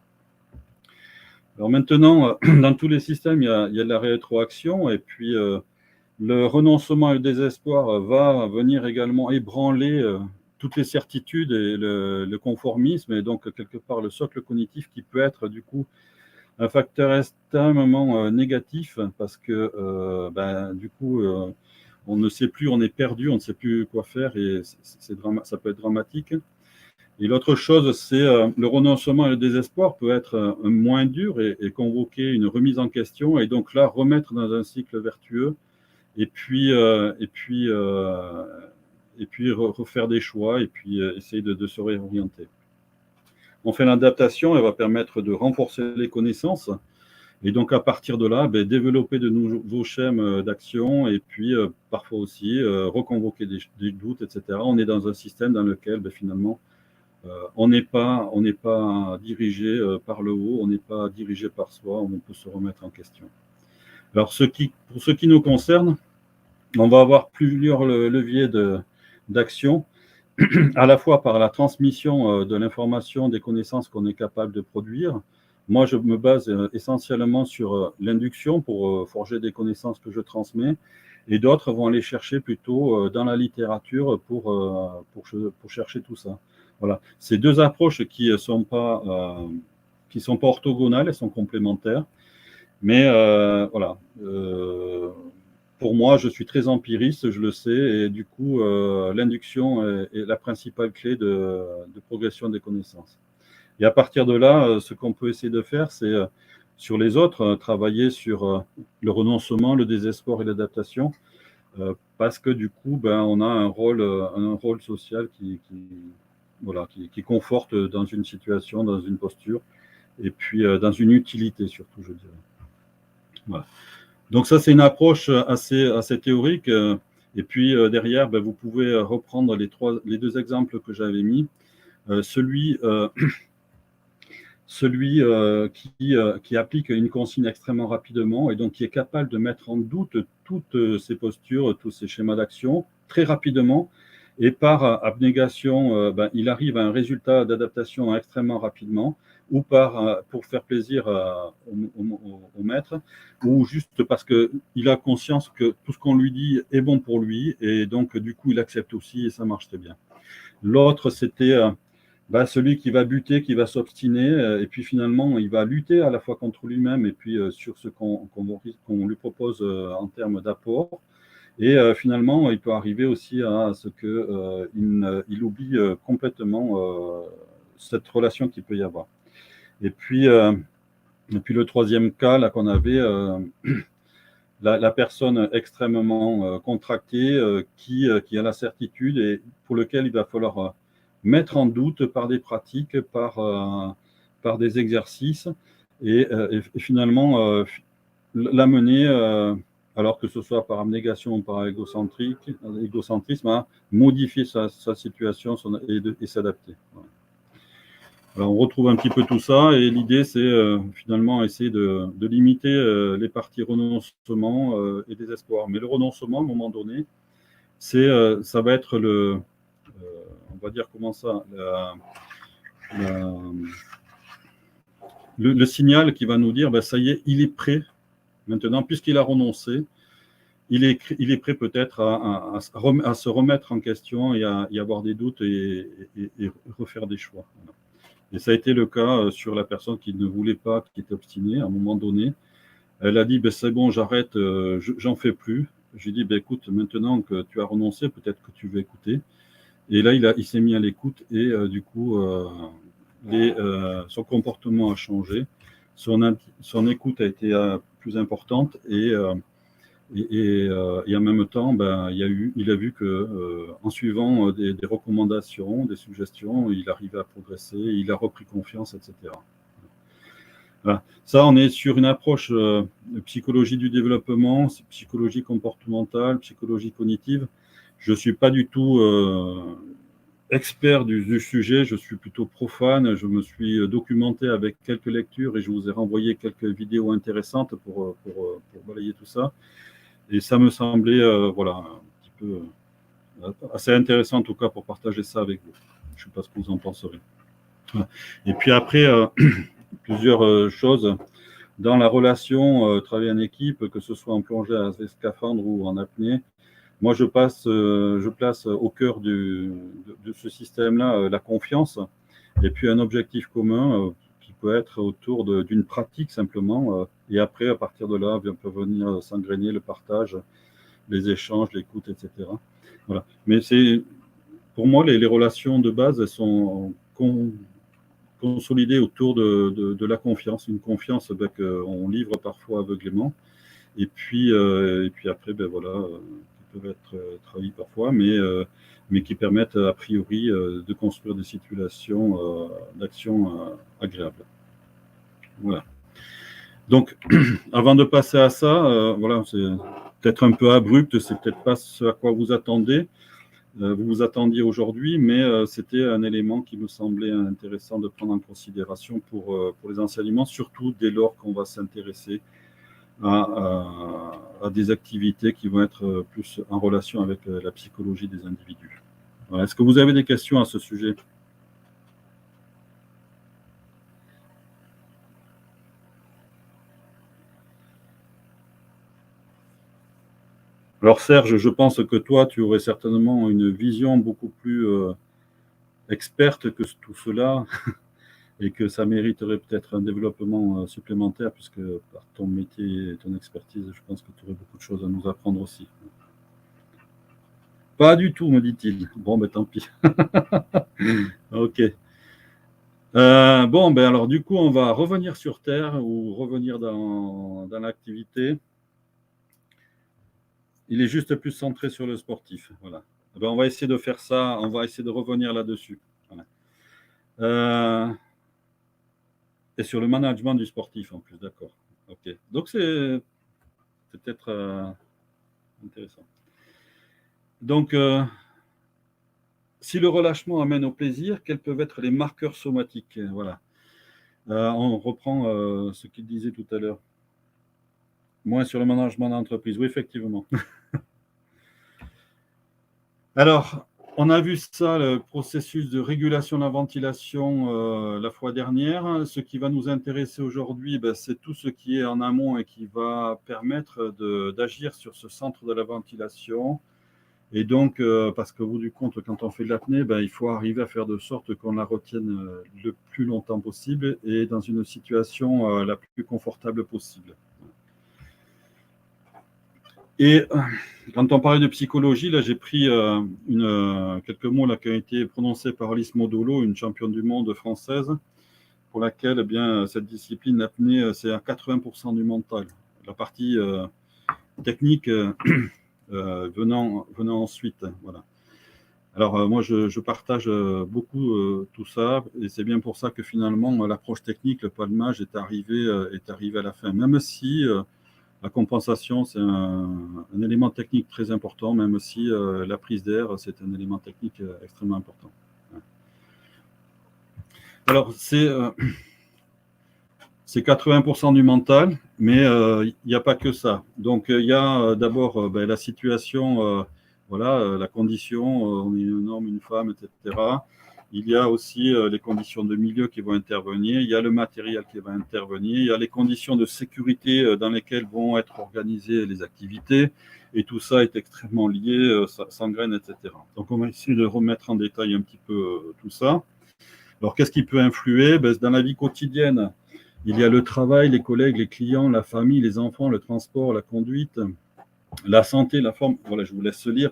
Speaker 1: Alors maintenant, dans tous les systèmes, il y a de la rétroaction, et puis le renoncement et le désespoir va venir également ébranler toutes les certitudes et le conformisme, et donc quelque part le socle cognitif qui peut être du coup un facteur extrêmement négatif, parce que du coup on ne sait plus, on est perdu, on ne sait plus quoi faire, et ça peut être dramatique. Et l'autre chose, c'est le renoncement et le désespoir peut être moins dur et convoquer une remise en question, et donc là remettre dans un cycle vertueux, et puis refaire des choix, et puis essayer de se réorienter. Enfin, l'adaptation, elle va permettre de renforcer les connaissances, et donc à partir de là, développer de nouveaux schèmes d'action, et puis parfois aussi reconvoquer des doutes, etc. On est dans un système dans lequel finalement on n'est pas dirigé par le haut, on n'est pas dirigé par soi, on peut se remettre en question. Alors pour ce qui nous concerne, on va avoir plusieurs leviers d'action, à la fois par la transmission de l'information, des connaissances qu'on est capable de produire. Moi, je me base essentiellement sur l'induction pour forger des connaissances que je transmets, et d'autres vont aller chercher plutôt dans la littérature pour chercher tout ça. Voilà. Ces deux approches qui sont pas orthogonales, elles sont complémentaires. Mais voilà. Pour moi, je suis très empiriste, je le sais, et du coup, l'induction est la principale clé de progression des connaissances. Et à partir de là, ce qu'on peut essayer de faire, c'est sur les autres, travailler sur le renoncement, le désespoir et l'adaptation, parce que du coup, on a un rôle social qui conforte dans une situation, dans une posture, et puis dans une utilité surtout, je dirais. Voilà. Donc ça, c'est une approche assez théorique. Et puis derrière, vous pouvez reprendre les deux exemples que j'avais mis. Celui qui applique une consigne extrêmement rapidement, et donc qui est capable de mettre en doute toutes ses postures, tous ses schémas d'action très rapidement, et par abnégation, il arrive à un résultat d'adaptation extrêmement rapidement, ou pour faire plaisir au maître, ou juste parce qu'il a conscience que tout ce qu'on lui dit est bon pour lui, et donc du coup il accepte aussi, et ça marche très bien. L'autre, c'était celui qui va buter, qui va s'obstiner, et puis finalement il va lutter à la fois contre lui-même et puis sur ce qu'on lui propose en termes d'apport. Et finalement, il peut arriver aussi à ce qu'il oublie complètement cette relation qu'il peut y avoir. Et puis le troisième cas là qu'on avait, la personne extrêmement contractée qui a la certitude et pour lequel il va falloir mettre en doute par des pratiques, par des exercices et finalement l'amener, alors que ce soit par abnégation ou par égocentrisme, à modifier sa situation et s'adapter. Voilà. Alors, on retrouve un petit peu tout ça et l'idée, c'est finalement essayer de limiter les parties renoncement et désespoir. Mais le renoncement, à un moment donné, ça va être on va dire comment ça, le signal qui va nous dire, ben, ça y est, il est prêt maintenant, puisqu'il a renoncé, il est prêt peut-être à se remettre en question et à y avoir des doutes et refaire des choix. Voilà. Et ça a été le cas sur la personne qui ne voulait pas, qui était obstinée. À un moment donné, elle a dit ben, c'est bon, j'arrête, j'en fais plus. Je lui ai dit ben, écoute, maintenant que tu as renoncé, peut-être que tu veux écouter. Et là, il s'est mis à l'écoute et du coup, son comportement a changé. Son écoute a été plus importante et en même temps, ben, il a vu que en suivant des recommandations, des suggestions, il arrivait à progresser, il a repris confiance, etc. Voilà. Ça, on est sur une approche de psychologie du développement, psychologie comportementale, psychologie cognitive. Je ne suis pas du tout expert du sujet, je suis plutôt profane. Je me suis documenté avec quelques lectures et je vous ai renvoyé quelques vidéos intéressantes pour balayer tout ça. Et ça me semblait voilà, un petit peu assez intéressant en tout cas pour partager ça avec vous. Je ne sais pas ce que vous en penserez. Et puis après, plusieurs choses dans la relation travailler en équipe, que ce soit en plongée à scaphandre ou en apnée. Moi, je place au cœur de ce système-là la confiance et puis un objectif commun qui peut être autour d'une pratique simplement. Et après, à partir de là, peut venir s'engrainer le partage, les échanges, l'écoute, etc. Voilà. Mais pour moi, les relations de base, elles sont consolidées autour de la confiance. Une confiance qu'on livre parfois aveuglément. Et puis après, ben voilà, qui peuvent être trahis parfois, mais qui permettent a priori de construire des situations d'action agréables. Voilà. Donc, avant de passer à ça, voilà, c'est peut-être un peu abrupt, c'est peut-être pas ce à quoi vous attendez. Vous vous attendiez aujourd'hui, mais c'était un élément qui me semblait intéressant de prendre en considération pour les enseignements, surtout dès lors qu'on va s'intéresser à des activités qui vont être plus en relation avec la psychologie des individus. Voilà. Est-ce que vous avez des questions à ce sujet ? Alors Serge, je pense que toi, tu aurais certainement une vision beaucoup plus experte que tout cela et que ça mériterait peut-être un développement supplémentaire puisque par ton métier et ton expertise, je pense que tu aurais beaucoup de choses à nous apprendre aussi. Pas du tout, me dit-il. Bon, ben tant pis. Ok. Bon, ben alors du coup, on va revenir sur Terre ou revenir dans l'activité. Il est juste plus centré sur le sportif. Voilà. Ben, on va essayer de faire ça, on va essayer de revenir là-dessus. Voilà. Et sur le management du sportif en plus, d'accord. Ok. Donc c'est peut-être intéressant. Donc, si le relâchement amène au plaisir, quels peuvent être les marqueurs somatiques ? Voilà. On reprend ce qu'il disait tout à l'heure. Moins sur le management d'entreprise. Oui, effectivement. Alors, on a vu ça, le processus de régulation de la ventilation la fois dernière. Ce qui va nous intéresser aujourd'hui, ben, c'est tout ce qui est en amont et qui va permettre d'agir sur ce centre de la ventilation. Et donc, parce qu'au bout du compte, quand on fait de l'apnée, ben, il faut arriver à faire de sorte qu'on la retienne le plus longtemps possible et dans une situation la plus confortable possible. Et quand on parlait de psychologie, là, j'ai pris quelques mots là, qui ont été prononcés par Alice Modolo, une championne du monde française, pour laquelle eh bien, cette discipline, l'apnée, c'est à 80% du mental. La partie techniques venant ensuite. Voilà. Alors, moi, je partage beaucoup tout ça, et c'est bien pour ça que finalement, l'approche technique, le palmage est arrivé à la fin. Même si la compensation, c'est un élément technique très important, même si la prise d'air, c'est un élément technique extrêmement important. Alors, c'est 80% du mental, mais il n'y a pas que ça. Donc, il y a d'abord la situation, voilà, la condition, on est un homme, une femme, etc. Il y a aussi les conditions de milieu qui vont intervenir, il y a le matériel qui va intervenir, il y a les conditions de sécurité dans lesquelles vont être organisées les activités, et tout ça est extrêmement lié, ça s'engraine, etc. Donc, on va essayer de remettre en détail un petit peu tout ça. Alors, qu'est-ce qui peut influer? Dans la vie quotidienne, il y a le travail, les collègues, les clients, la famille, les enfants, le transport, la conduite, la santé, la forme. Voilà, je vous laisse lire.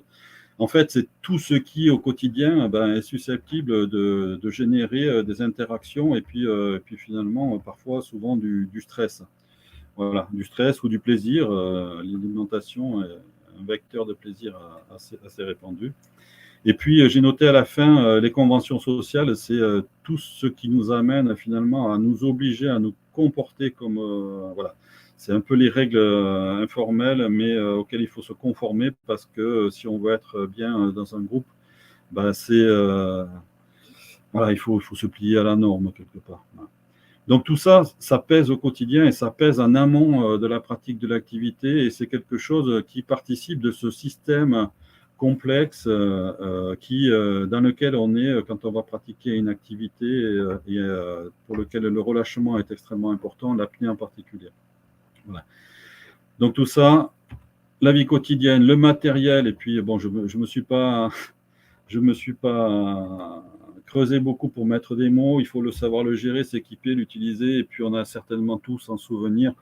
Speaker 1: En fait, c'est tout ce qui, au quotidien, est susceptible de générer des interactions et puis finalement, parfois, souvent, du stress. Voilà, du stress ou du plaisir. L'alimentation est un vecteur de plaisir assez répandu. Et puis, j'ai noté à la fin, les conventions sociales, c'est tout ce qui nous amène finalement à nous obliger à nous comporter comme... voilà. C'est un peu les règles informelles, mais auxquelles il faut se conformer parce que si on veut être bien dans un groupe, c'est... voilà, il faut se plier à la norme quelque part. Voilà. Donc tout ça, ça pèse au quotidien et ça pèse en amont de la pratique de l'activité et c'est quelque chose qui participe de ce système complexe dans lequel on est quand on va pratiquer une activité et pour lequel le relâchement est extrêmement important, l'apnée en particulier. Voilà. Donc tout ça, la vie quotidienne, le matériel, et puis bon, je me suis pas creusé beaucoup pour mettre des mots. Il faut le savoir le gérer, s'équiper, l'utiliser, et puis on a certainement tous en souvenir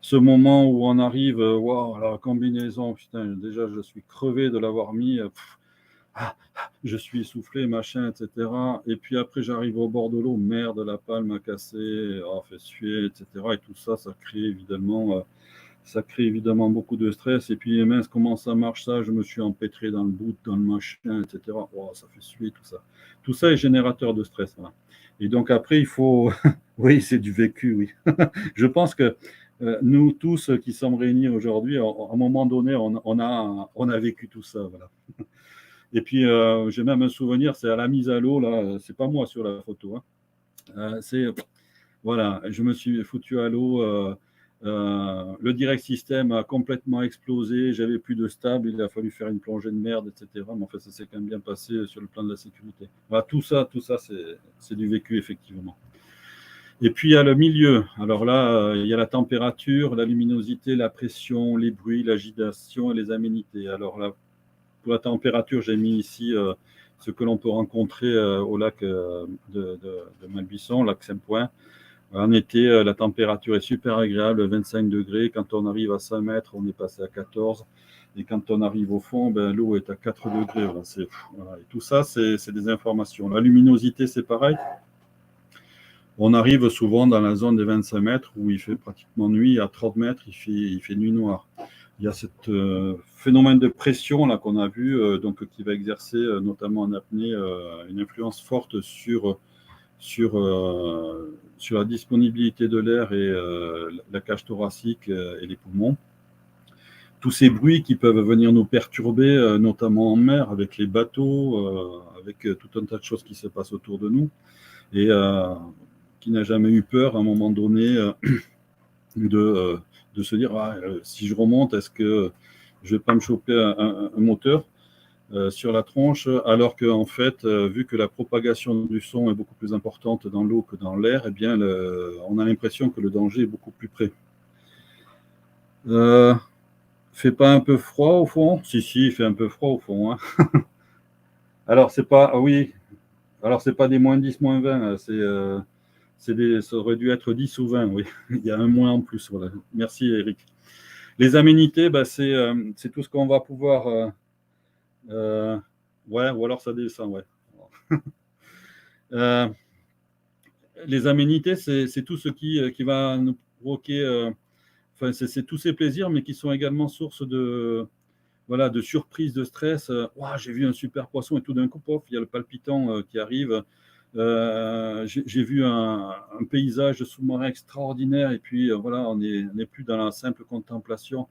Speaker 1: ce moment où on arrive, waouh, la combinaison, putain, déjà je suis crevé de l'avoir mis, je suis essoufflé, machin, etc. Et puis après j'arrive au bord de l'eau, merde, la palme a cassé, fait suer, etc. Et tout ça, ça crée évidemment beaucoup de stress. Et puis, mince, comment ça marche ça? Je me suis empêtré dans le bout, dans le machin, etc. Oh, ça fait suer, tout ça. Tout ça est générateur de stress. Voilà. Et donc après, il faut... oui, c'est du vécu, oui. Je pense que nous tous qui sommes réunis aujourd'hui, à un moment donné, on a vécu tout ça. Voilà. Et puis, j'ai même un souvenir, c'est à la mise à l'eau, là, c'est pas moi sur la photo. Hein. Voilà, je me suis foutu à l'eau. Le direct system a complètement explosé. J'avais plus de stable. Il a fallu faire une plongée de merde, etc. Mais en fait, ça s'est quand même bien passé sur le plan de la sécurité. Voilà, tout ça, c'est du vécu, effectivement. Et puis, il y a le milieu. Alors là, il y a la température, la luminosité, la pression, les bruits, l'agitation et les aménités. Alors là, pour la température, j'ai mis ici ce que l'on peut rencontrer au lac de Malbuisson, lac Saint-Point. En été, la température est super agréable, 25 degrés. Quand on arrive à 5 mètres, on est passé à 14. Et quand on arrive au fond, l'eau est à 4 degrés. Voilà. Et tout ça, c'est des informations. La luminosité, c'est pareil. On arrive souvent dans la zone des 25 mètres où il fait pratiquement nuit. À 30 mètres, il fait nuit noire. Il y a ce phénomène de pression là qu'on a vu, qui va exercer notamment en apnée une influence forte sur la disponibilité de l'air et la cage thoracique et les poumons. Tous ces bruits qui peuvent venir nous perturber, notamment en mer, avec les bateaux, avec tout un tas de choses qui se passent autour de nous, et qui n'a jamais eu peur à un moment donné de se dire si je remonte, est-ce que je ne vais pas me choper un moteur sur la tronche, alors qu'en fait, vu que la propagation du son est beaucoup plus importante dans l'eau que dans l'air, eh bien, on a l'impression que le danger est beaucoup plus près. Fait pas un peu froid au fond? Si, il fait un peu froid au fond. Hein. Alors, c'est pas... oui. Alors, c'est pas des moins 10, moins 20. Ça aurait dû être 10 ou 20, oui. Il y a un moins en plus. Voilà. Merci, Eric. Les aménités, c'est tout ce qu'on va pouvoir... ouais, ou alors ça descend, ouais. Les aménités, c'est tout ce qui va nous provoquer enfin, c'est tous ces plaisirs, mais qui sont également source de, voilà, de surprise, de stress. Ouah, j'ai vu un super poisson et tout d'un coup, pof, il y a le palpitant qui arrive. J'ai vu un paysage sous-marin extraordinaire et puis voilà, on n'est plus dans la simple contemplation,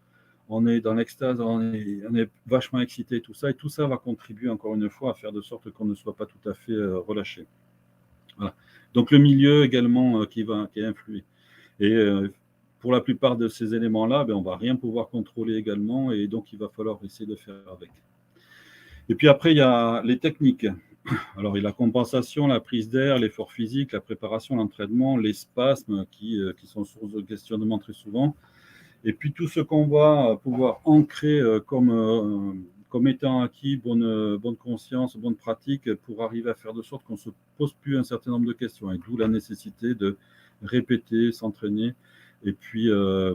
Speaker 1: on est dans l'extase, on est vachement excité, tout ça, et tout ça va contribuer encore une fois à faire de sorte qu'on ne soit pas tout à fait relâché. Voilà. Donc le milieu également qui est influé. Et pour la plupart de ces éléments-là, ben, on ne va rien pouvoir contrôler également, et donc il va falloir essayer de faire avec. Et puis après, il y a les techniques. Alors, il y a la compensation, la prise d'air, l'effort physique, la préparation, l'entraînement, les spasmes qui sont source de questionnement très souvent. Et puis tout ce qu'on va pouvoir ancrer comme étant acquis, bonne conscience, bonne pratique, pour arriver à faire de sorte qu'on ne se pose plus un certain nombre de questions. Et d'où la nécessité de répéter, s'entraîner, et puis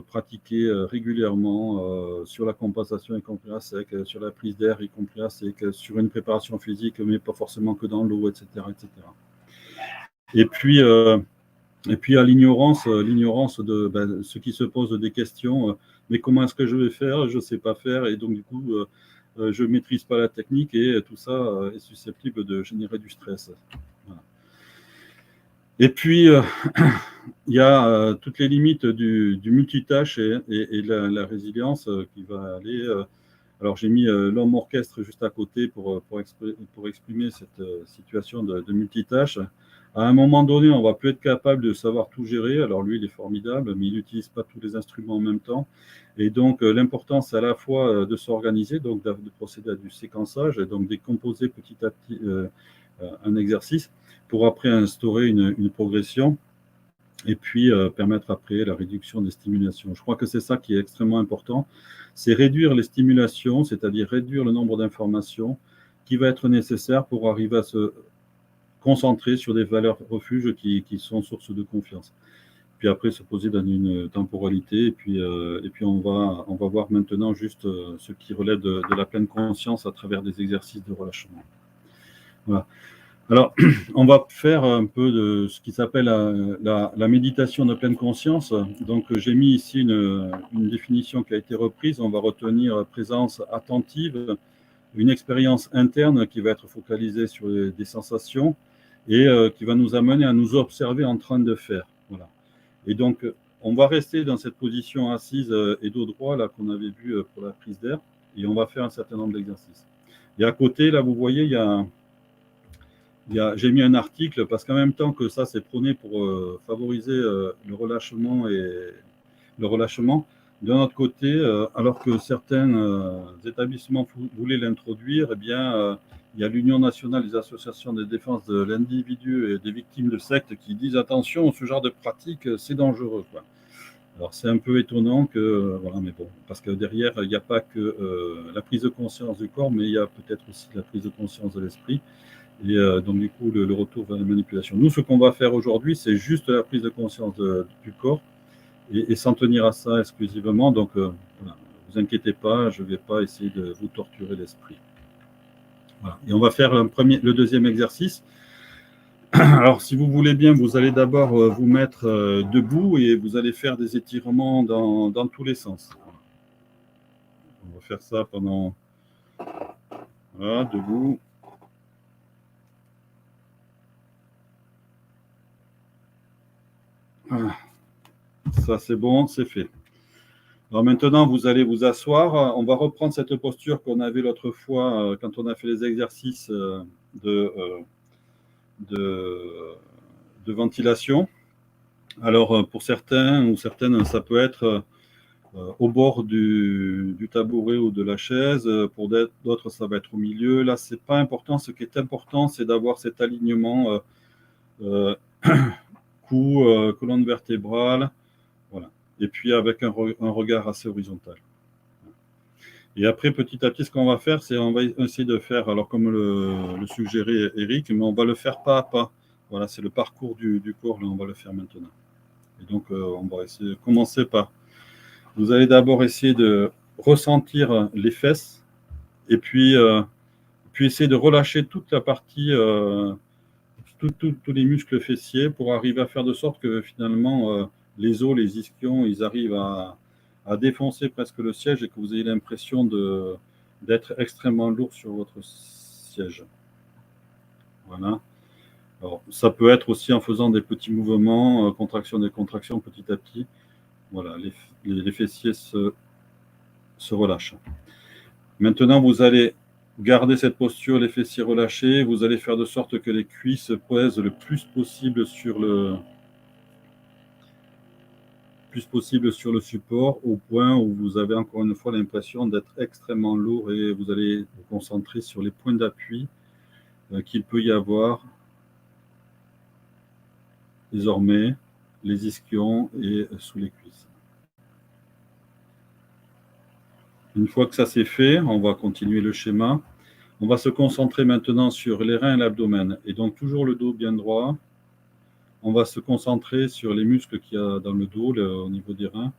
Speaker 1: pratiquer régulièrement sur la compensation, y compris à sec, sur la prise d'air, y compris à sec, sur une préparation physique, mais pas forcément que dans l'eau, etc., etc. Et puis à l'ignorance de ceux qui se posent des questions, mais comment est-ce que je vais faire? Je ne sais pas faire, et donc du coup, je ne maîtrise pas la technique, et tout ça est susceptible de générer du stress. Voilà. Et puis, il y a toutes les limites du multitâche et la résilience qui va aller. Alors, j'ai mis l'homme orchestre juste à côté pour exprimer cette situation de multitâche. À un moment donné, on ne va plus être capable de savoir tout gérer. Alors, lui, il est formidable, mais il n'utilise pas tous les instruments en même temps. Et donc, l'important, c'est à la fois de s'organiser, donc de procéder à du séquençage, et donc décomposer petit à petit un exercice pour après instaurer une progression, et puis permettre après la réduction des stimulations. Je crois que c'est ça qui est extrêmement important, c'est réduire les stimulations, c'est-à-dire réduire le nombre d'informations qui va être nécessaire pour arriver à se concentrer sur des valeurs refuges qui sont source de confiance. Puis après se poser dans une temporalité, et puis on va voir maintenant juste ce qui relève de la pleine conscience à travers des exercices de relâchement. Voilà. Alors, on va faire un peu de ce qui s'appelle la méditation de pleine conscience. Donc, j'ai mis ici une définition qui a été reprise. On va retenir présence attentive, une expérience interne qui va être focalisée sur des sensations et qui va nous amener à nous observer en train de faire. Voilà. Et donc, on va rester dans cette position assise et dos droit là qu'on avait vu pour la prise d'air, et on va faire un certain nombre d'exercices. Et à côté, là, vous voyez, j'ai mis un article parce qu'en même temps que ça, c'est prôné pour favoriser le relâchement D'un autre côté, alors que certains établissements voulaient l'introduire, eh bien, il y a l'Union nationale des associations de défense de l'individu et des victimes de sectes qui disent attention, ce genre de pratique, c'est dangereux, quoi. Alors c'est un peu étonnant que, voilà, mais bon, parce que derrière, il n'y a pas que la prise de conscience du corps, mais il y a peut-être aussi la prise de conscience de l'esprit. Et donc, du coup, le retour vers la manipulation. Nous, ce qu'on va faire aujourd'hui, c'est juste la prise de conscience du corps et s'en tenir à ça exclusivement. Donc, voilà, ne vous inquiétez pas, je ne vais pas essayer de vous torturer l'esprit. Voilà. Et on va faire le deuxième exercice. Alors, si vous voulez bien, vous allez d'abord vous mettre debout et vous allez faire des étirements dans tous les sens. On va faire ça pendant... Voilà, debout. Voilà. Ça, c'est bon, c'est fait. Alors maintenant, vous allez vous asseoir. On va reprendre cette posture qu'on avait l'autre fois quand on a fait les exercices de ventilation. Alors, pour certains ou certaines, ça peut être au bord du tabouret ou de la chaise. Pour d'autres, ça va être au milieu. Là, c'est pas important. Ce qui est important, c'est d'avoir cet alignement cou, colonne vertébrale. Voilà. Et puis avec un regard assez horizontal. Et après, petit à petit, ce qu'on va faire, c'est on va essayer de faire, alors comme le suggérait Eric, mais on va le faire pas à pas. Voilà, c'est le parcours du corps, là, on va le faire maintenant. Et donc, on va essayer de commencer par... Vous allez d'abord essayer de ressentir les fesses, et puis essayer de relâcher toute la partie, tous les muscles fessiers, pour arriver à faire de sorte que finalement, les os, les ischions, ils arrivent à défoncer presque le siège et que vous ayez l'impression d'être extrêmement lourd sur votre siège. Voilà. Alors, ça peut être aussi en faisant des petits mouvements, contraction, décontraction, petit à petit. Voilà, les fessiers se relâchent. Maintenant, vous allez garder cette posture, les fessiers relâchés. Vous allez faire de sorte que les cuisses pèsent le plus possible sur le support, au point où vous avez encore une fois l'impression d'être extrêmement lourd, et vous allez vous concentrer sur les points d'appui qu'il peut y avoir désormais, les ischions et sous les cuisses. Une fois que ça c'est fait, on va continuer le schéma. On va se concentrer maintenant sur les reins et l'abdomen. Et donc toujours le dos bien droit. On va se concentrer sur les muscles qu'il y a dans le dos, au niveau des reins.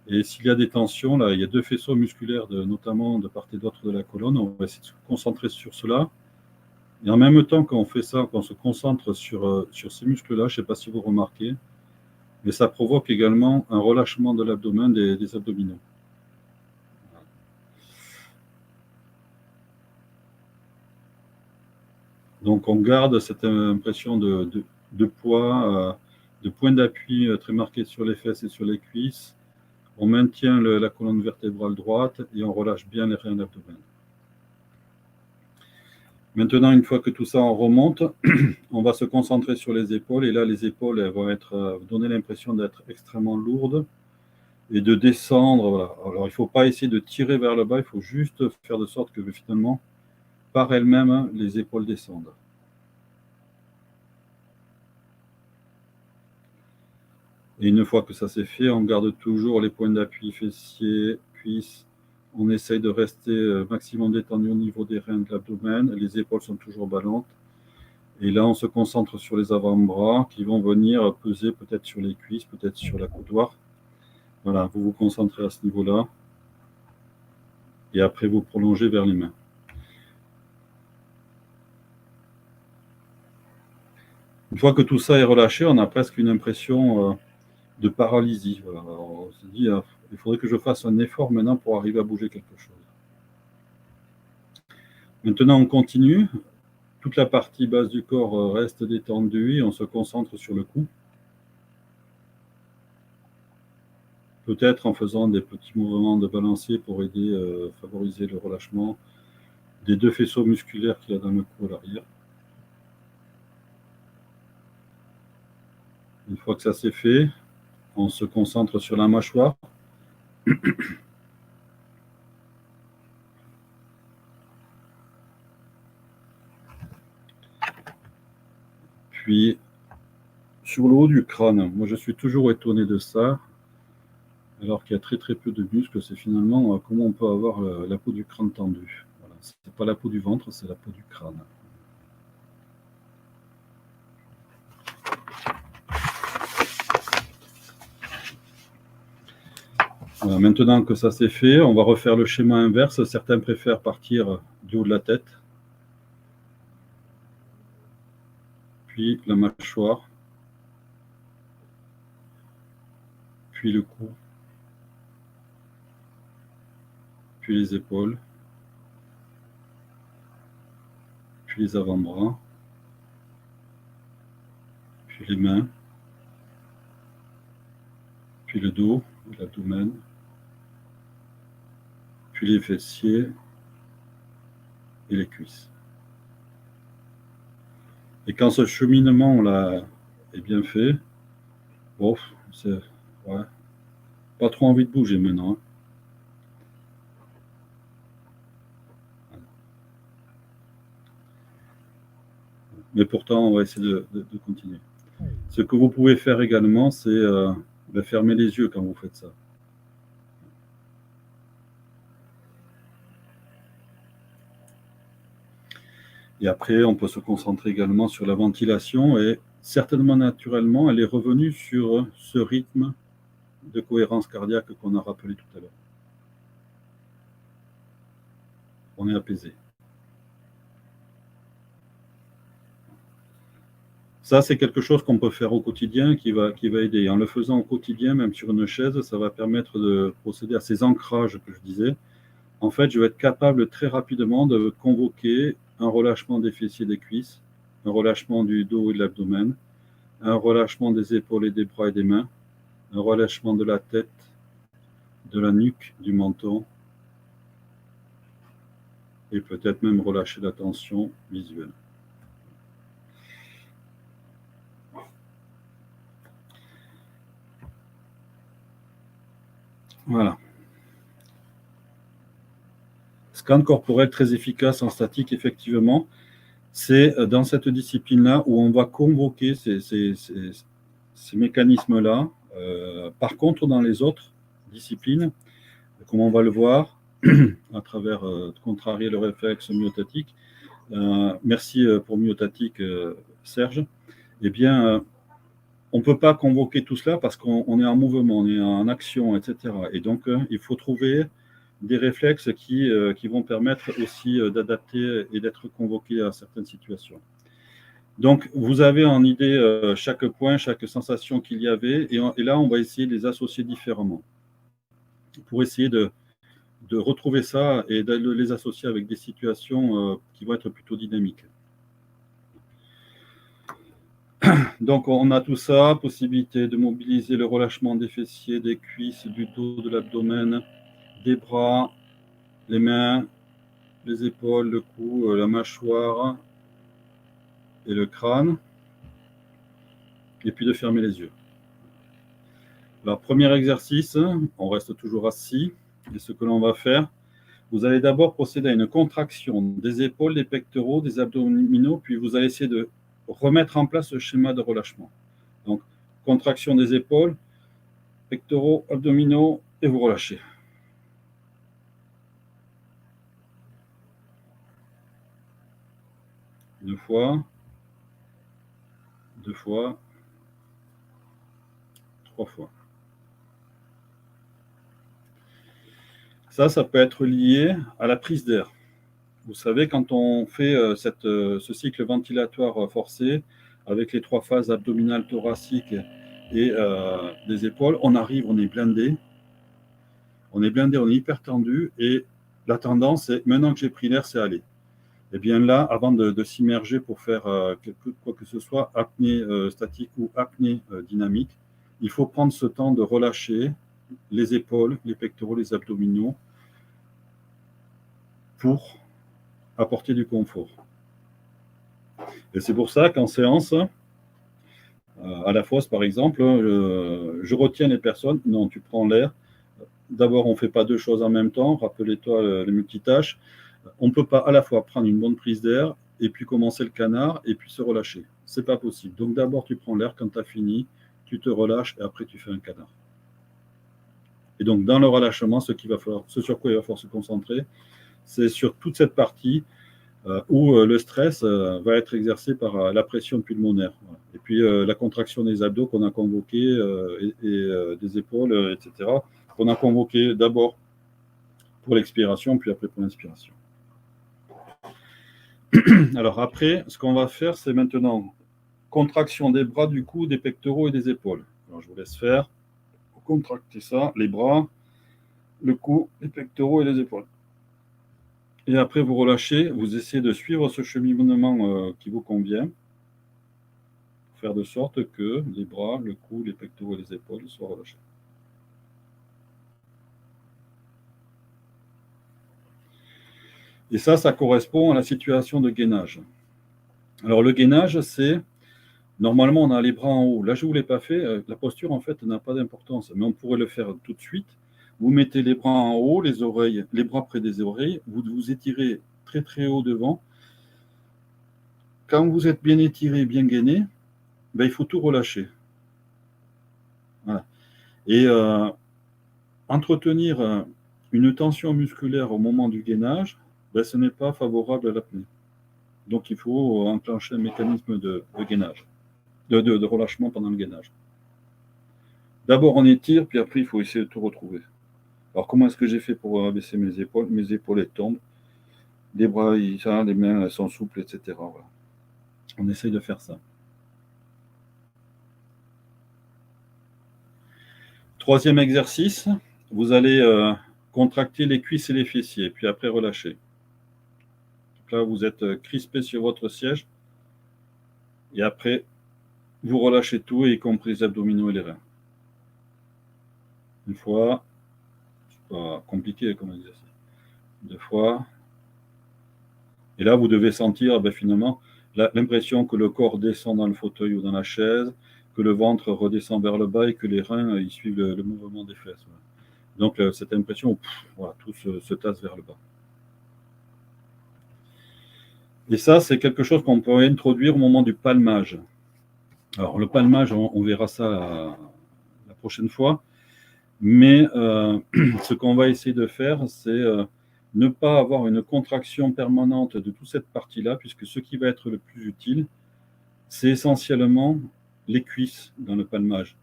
Speaker 1: Et s'il y a des tensions, là, il y a deux faisceaux musculaires, notamment de part et d'autre de la colonne. On va essayer de se concentrer sur cela. Et en même temps qu'on fait ça, qu'on se concentre sur ces muscles-là, je ne sais pas si vous remarquez, mais ça provoque également un relâchement de l'abdomen, des abdominaux. Donc on garde cette impression de poids, de point d'appui très marqué sur les fesses et sur les cuisses. On maintient la colonne vertébrale droite et on relâche bien les reins et l'abdomen. Maintenant, une fois que tout ça en remonte, on va se concentrer sur les épaules. Et là, les épaules elles vont donner l'impression d'être extrêmement lourdes et de descendre. Voilà. Alors, il ne faut pas essayer de tirer vers le bas, il faut juste faire de sorte que finalement, par elles-mêmes, les épaules descendent. Et une fois que ça c'est fait, on garde toujours les points d'appui fessiers, cuisses. On essaye de rester maximum détendu au niveau des reins et de l'abdomen. Les épaules sont toujours ballantes. Et là, on se concentre sur les avant-bras qui vont venir peser peut-être sur les cuisses, peut-être sur la coudoir. Voilà, vous vous concentrez à ce niveau-là. Et après, vous prolongez vers les mains. Une fois que tout ça est relâché, on a presque une impression de paralysie. Voilà. Alors, on se dit, il faudrait que je fasse un effort maintenant pour arriver à bouger quelque chose. Maintenant, on continue. Toute la partie basse du corps reste détendue et on se concentre sur le cou. Peut-être en faisant des petits mouvements de balancier pour aider à favoriser le relâchement des deux faisceaux musculaires qu'il y a dans le cou à l'arrière. Une fois que ça c'est fait, on se concentre sur la mâchoire. Puis, sur le haut du crâne, moi je suis toujours étonné de ça, alors qu'il y a très très peu de muscles, c'est finalement comment on peut avoir la peau du crâne tendue. Voilà. Ce n'est pas la peau du ventre, c'est la peau du crâne. Voilà, maintenant que ça c'est fait, on va refaire le schéma inverse. Certains préfèrent partir du haut de la tête, puis la mâchoire, puis le cou, puis les épaules, puis les avant-bras, puis les mains, puis le dos, l'abdomen, puis les fessiers et les cuisses. Et quand ce cheminement-là est bien fait, bon, c'est pas trop envie de bouger maintenant. Mais pourtant, on va essayer de continuer. Ce que vous pouvez faire également, c'est de fermer les yeux quand vous faites ça. Et après, on peut se concentrer également sur la ventilation et certainement naturellement, elle est revenue sur ce rythme de cohérence cardiaque qu'on a rappelé tout à l'heure. On est apaisé. Ça, c'est quelque chose qu'on peut faire au quotidien qui va aider. En le faisant au quotidien, même sur une chaise, ça va permettre de procéder à ces ancrages que je disais. En fait, je vais être capable très rapidement de convoquer un relâchement des fessiers et des cuisses, un relâchement du dos et de l'abdomen, un relâchement des épaules et des bras et des mains, un relâchement de la tête, de la nuque, du menton, et peut-être même relâcher la tension visuelle. Voilà. Scan corporel très efficace en statique, effectivement. C'est dans cette discipline-là où on va convoquer ces mécanismes-là. Par contre, dans les autres disciplines, comme on va le voir, à travers contrarier le réflexe myotatique, merci pour myotatique, Serge, eh bien, on ne peut pas convoquer tout cela parce qu'on est en mouvement, on est en action, etc. Et donc, il faut trouver des réflexes qui vont permettre aussi d'adapter et d'être convoqués à certaines situations. Donc, vous avez en idée chaque point, chaque sensation qu'il y avait, et là, on va essayer de les associer différemment pour essayer de retrouver ça et de les associer avec des situations qui vont être plutôt dynamiques. Donc, on a tout ça, possibilité de mobiliser le relâchement des fessiers, des cuisses, du dos, de l'abdomen, des bras, les mains, les épaules, le cou, la mâchoire et le crâne, et puis de fermer les yeux. Alors, premier exercice, on reste toujours assis, et ce que l'on va faire, vous allez d'abord procéder à une contraction des épaules, des pectoraux, des abdominaux, puis vous allez essayer de remettre en place ce schéma de relâchement. Donc, contraction des épaules, pectoraux, abdominaux, et vous relâchez. Une fois, deux fois, trois fois. Ça peut être lié à la prise d'air. Vous savez, quand on fait ce cycle ventilatoire forcé, avec les 3 phases abdominales, thoraciques et des épaules, on arrive, on est blindé, on est hyper tendu, et la tendance, c'est maintenant que j'ai pris l'air, c'est aller. Et bien là, avant de s'immerger pour faire quoi que ce soit, apnée statique ou apnée dynamique, il faut prendre ce temps de relâcher les épaules, les pectoraux, les abdominaux pour apporter du confort. Et c'est pour ça qu'en séance, à la fosse par exemple, je retiens les personnes. Non, tu prends l'air. D'abord, on ne fait pas deux choses en même temps. Rappelez-toi les multitâches. On ne peut pas à la fois prendre une bonne prise d'air et puis commencer le canard et puis se relâcher. Ce n'est pas possible. Donc d'abord, tu prends l'air. Quand tu as fini, tu te relâches et après, tu fais un canard. Et donc, dans le relâchement, ce sur quoi il va falloir se concentrer, c'est sur toute cette partie où le stress va être exercé par la pression pulmonaire. Voilà. Et puis la contraction des abdos qu'on a convoqué et des épaules, etc., qu'on a convoqué d'abord pour l'expiration, puis après pour l'inspiration. Alors après, ce qu'on va faire, c'est maintenant contraction des bras, du cou, des pectoraux et des épaules. Alors je vous laisse faire. Vous contractez ça, les bras, le cou, les pectoraux et les épaules. Et après, vous relâchez, vous essayez de suivre ce cheminement qui vous convient, pour faire de sorte que les bras, le cou, les pectoraux et les épaules soient relâchés. Et ça correspond à la situation de gainage. Alors le gainage, c'est, normalement on a les bras en haut. Là je ne vous l'ai pas fait, la posture en fait n'a pas d'importance, mais on pourrait le faire tout de suite. Vous mettez les bras en haut, les bras près des oreilles, vous vous étirez très très haut devant. Quand vous êtes bien étiré, bien gainé, ben, il faut tout relâcher. Voilà. Et entretenir une tension musculaire au moment du gainage, ben, ce n'est pas favorable à l'apnée. Donc il faut enclencher un mécanisme de gainage, de relâchement pendant le gainage. D'abord on étire, puis après il faut essayer de tout retrouver. Alors comment est-ce que j'ai fait pour abaisser mes épaules? Mes épaules elles tombent, les bras, les mains elles sont souples, etc. Voilà. On essaye de faire ça. Troisième exercice, vous allez contracter les cuisses et les fessiers, puis après relâcher. Donc là, vous êtes crispé sur votre siège, et après, vous relâchez tout, y compris les abdominaux et les reins. Une fois, c'est pas compliqué comme exercice. 2 fois. Et là, vous devez sentir finalement l'impression que le corps descend dans le fauteuil ou dans la chaise, que le ventre redescend vers le bas et que les reins ils suivent le mouvement des fesses. Voilà. Donc, cette impression où voilà, tout se tasse vers le bas. Et ça, c'est quelque chose qu'on peut introduire au moment du palmage. Alors, le palmage, on verra ça la prochaine fois. Mais ce qu'on va essayer de faire, c'est ne pas avoir une contraction permanente de toute cette partie-là, puisque ce qui va être le plus utile, c'est essentiellement les cuisses dans le palmage.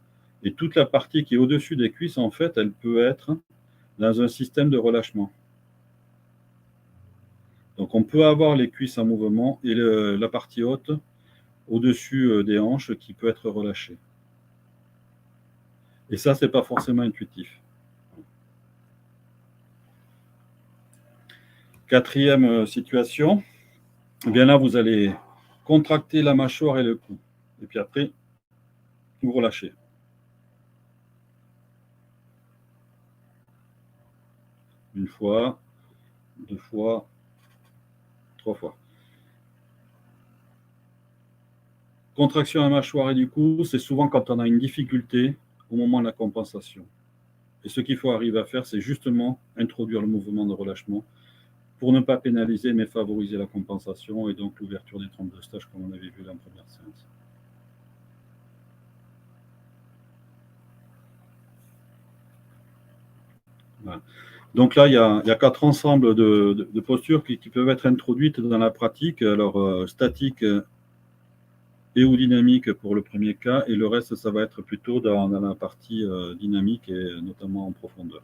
Speaker 1: Et toute la partie qui est au-dessus des cuisses, en fait, elle peut être dans un système de relâchement. Donc on peut avoir les cuisses en mouvement et la partie haute au-dessus des hanches qui peut être relâchée. Et ça, c'est pas forcément intuitif. Quatrième situation, eh bien là, vous allez contracter la mâchoire et le cou. Et puis après, vous relâchez. Une fois, 2 fois, 3 fois. Contraction à la mâchoire et du cou, c'est souvent quand on a une difficulté au moment de la compensation. Et ce qu'il faut arriver à faire, c'est justement introduire le mouvement de relâchement pour ne pas pénaliser, mais favoriser la compensation et donc l'ouverture des trompes de stage, comme on avait vu dans la première séance. Voilà. Donc là, il y a 4 ensembles de postures qui peuvent être introduites dans la pratique. Alors, statique et ou dynamique pour le premier cas, et le reste, ça va être plutôt dans la partie dynamique et notamment en profondeur.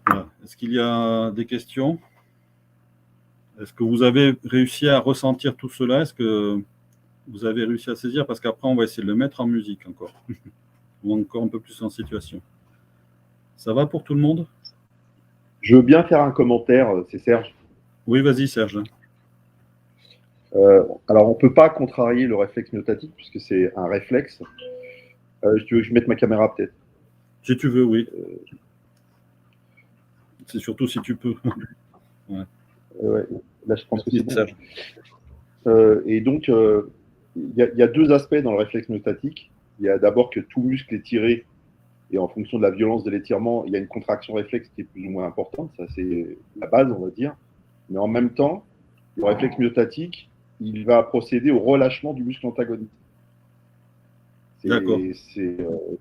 Speaker 1: Voilà. Est-ce qu'il y a des questions? Est-ce que vous avez réussi à ressentir tout cela? Est-ce que vous avez réussi à saisir? Parce qu'après, on va essayer de le mettre en musique encore. Ou encore un peu plus en situation. Ça va pour tout le monde?
Speaker 2: Je veux bien faire un commentaire, c'est Serge.
Speaker 1: Oui, vas-y, Serge.
Speaker 2: Alors, on ne peut pas contrarier le réflexe myotatique puisque c'est un réflexe. Tu veux que je mette ma caméra peut-être?
Speaker 1: Si tu veux, oui. C'est surtout si tu peux.
Speaker 2: Ouais. Là, je pense
Speaker 1: Merci,
Speaker 2: que c'est bon. Et donc, il y a 2 aspects dans le réflexe myotatique. Il y a d'abord que tout muscle est tiré et en fonction de la violence de l'étirement, il y a une contraction réflexe qui est plus ou moins importante. Ça, c'est la base, on va dire. Mais en même temps, le réflexe myotatique, il va procéder au relâchement du muscle antagoniste. C'est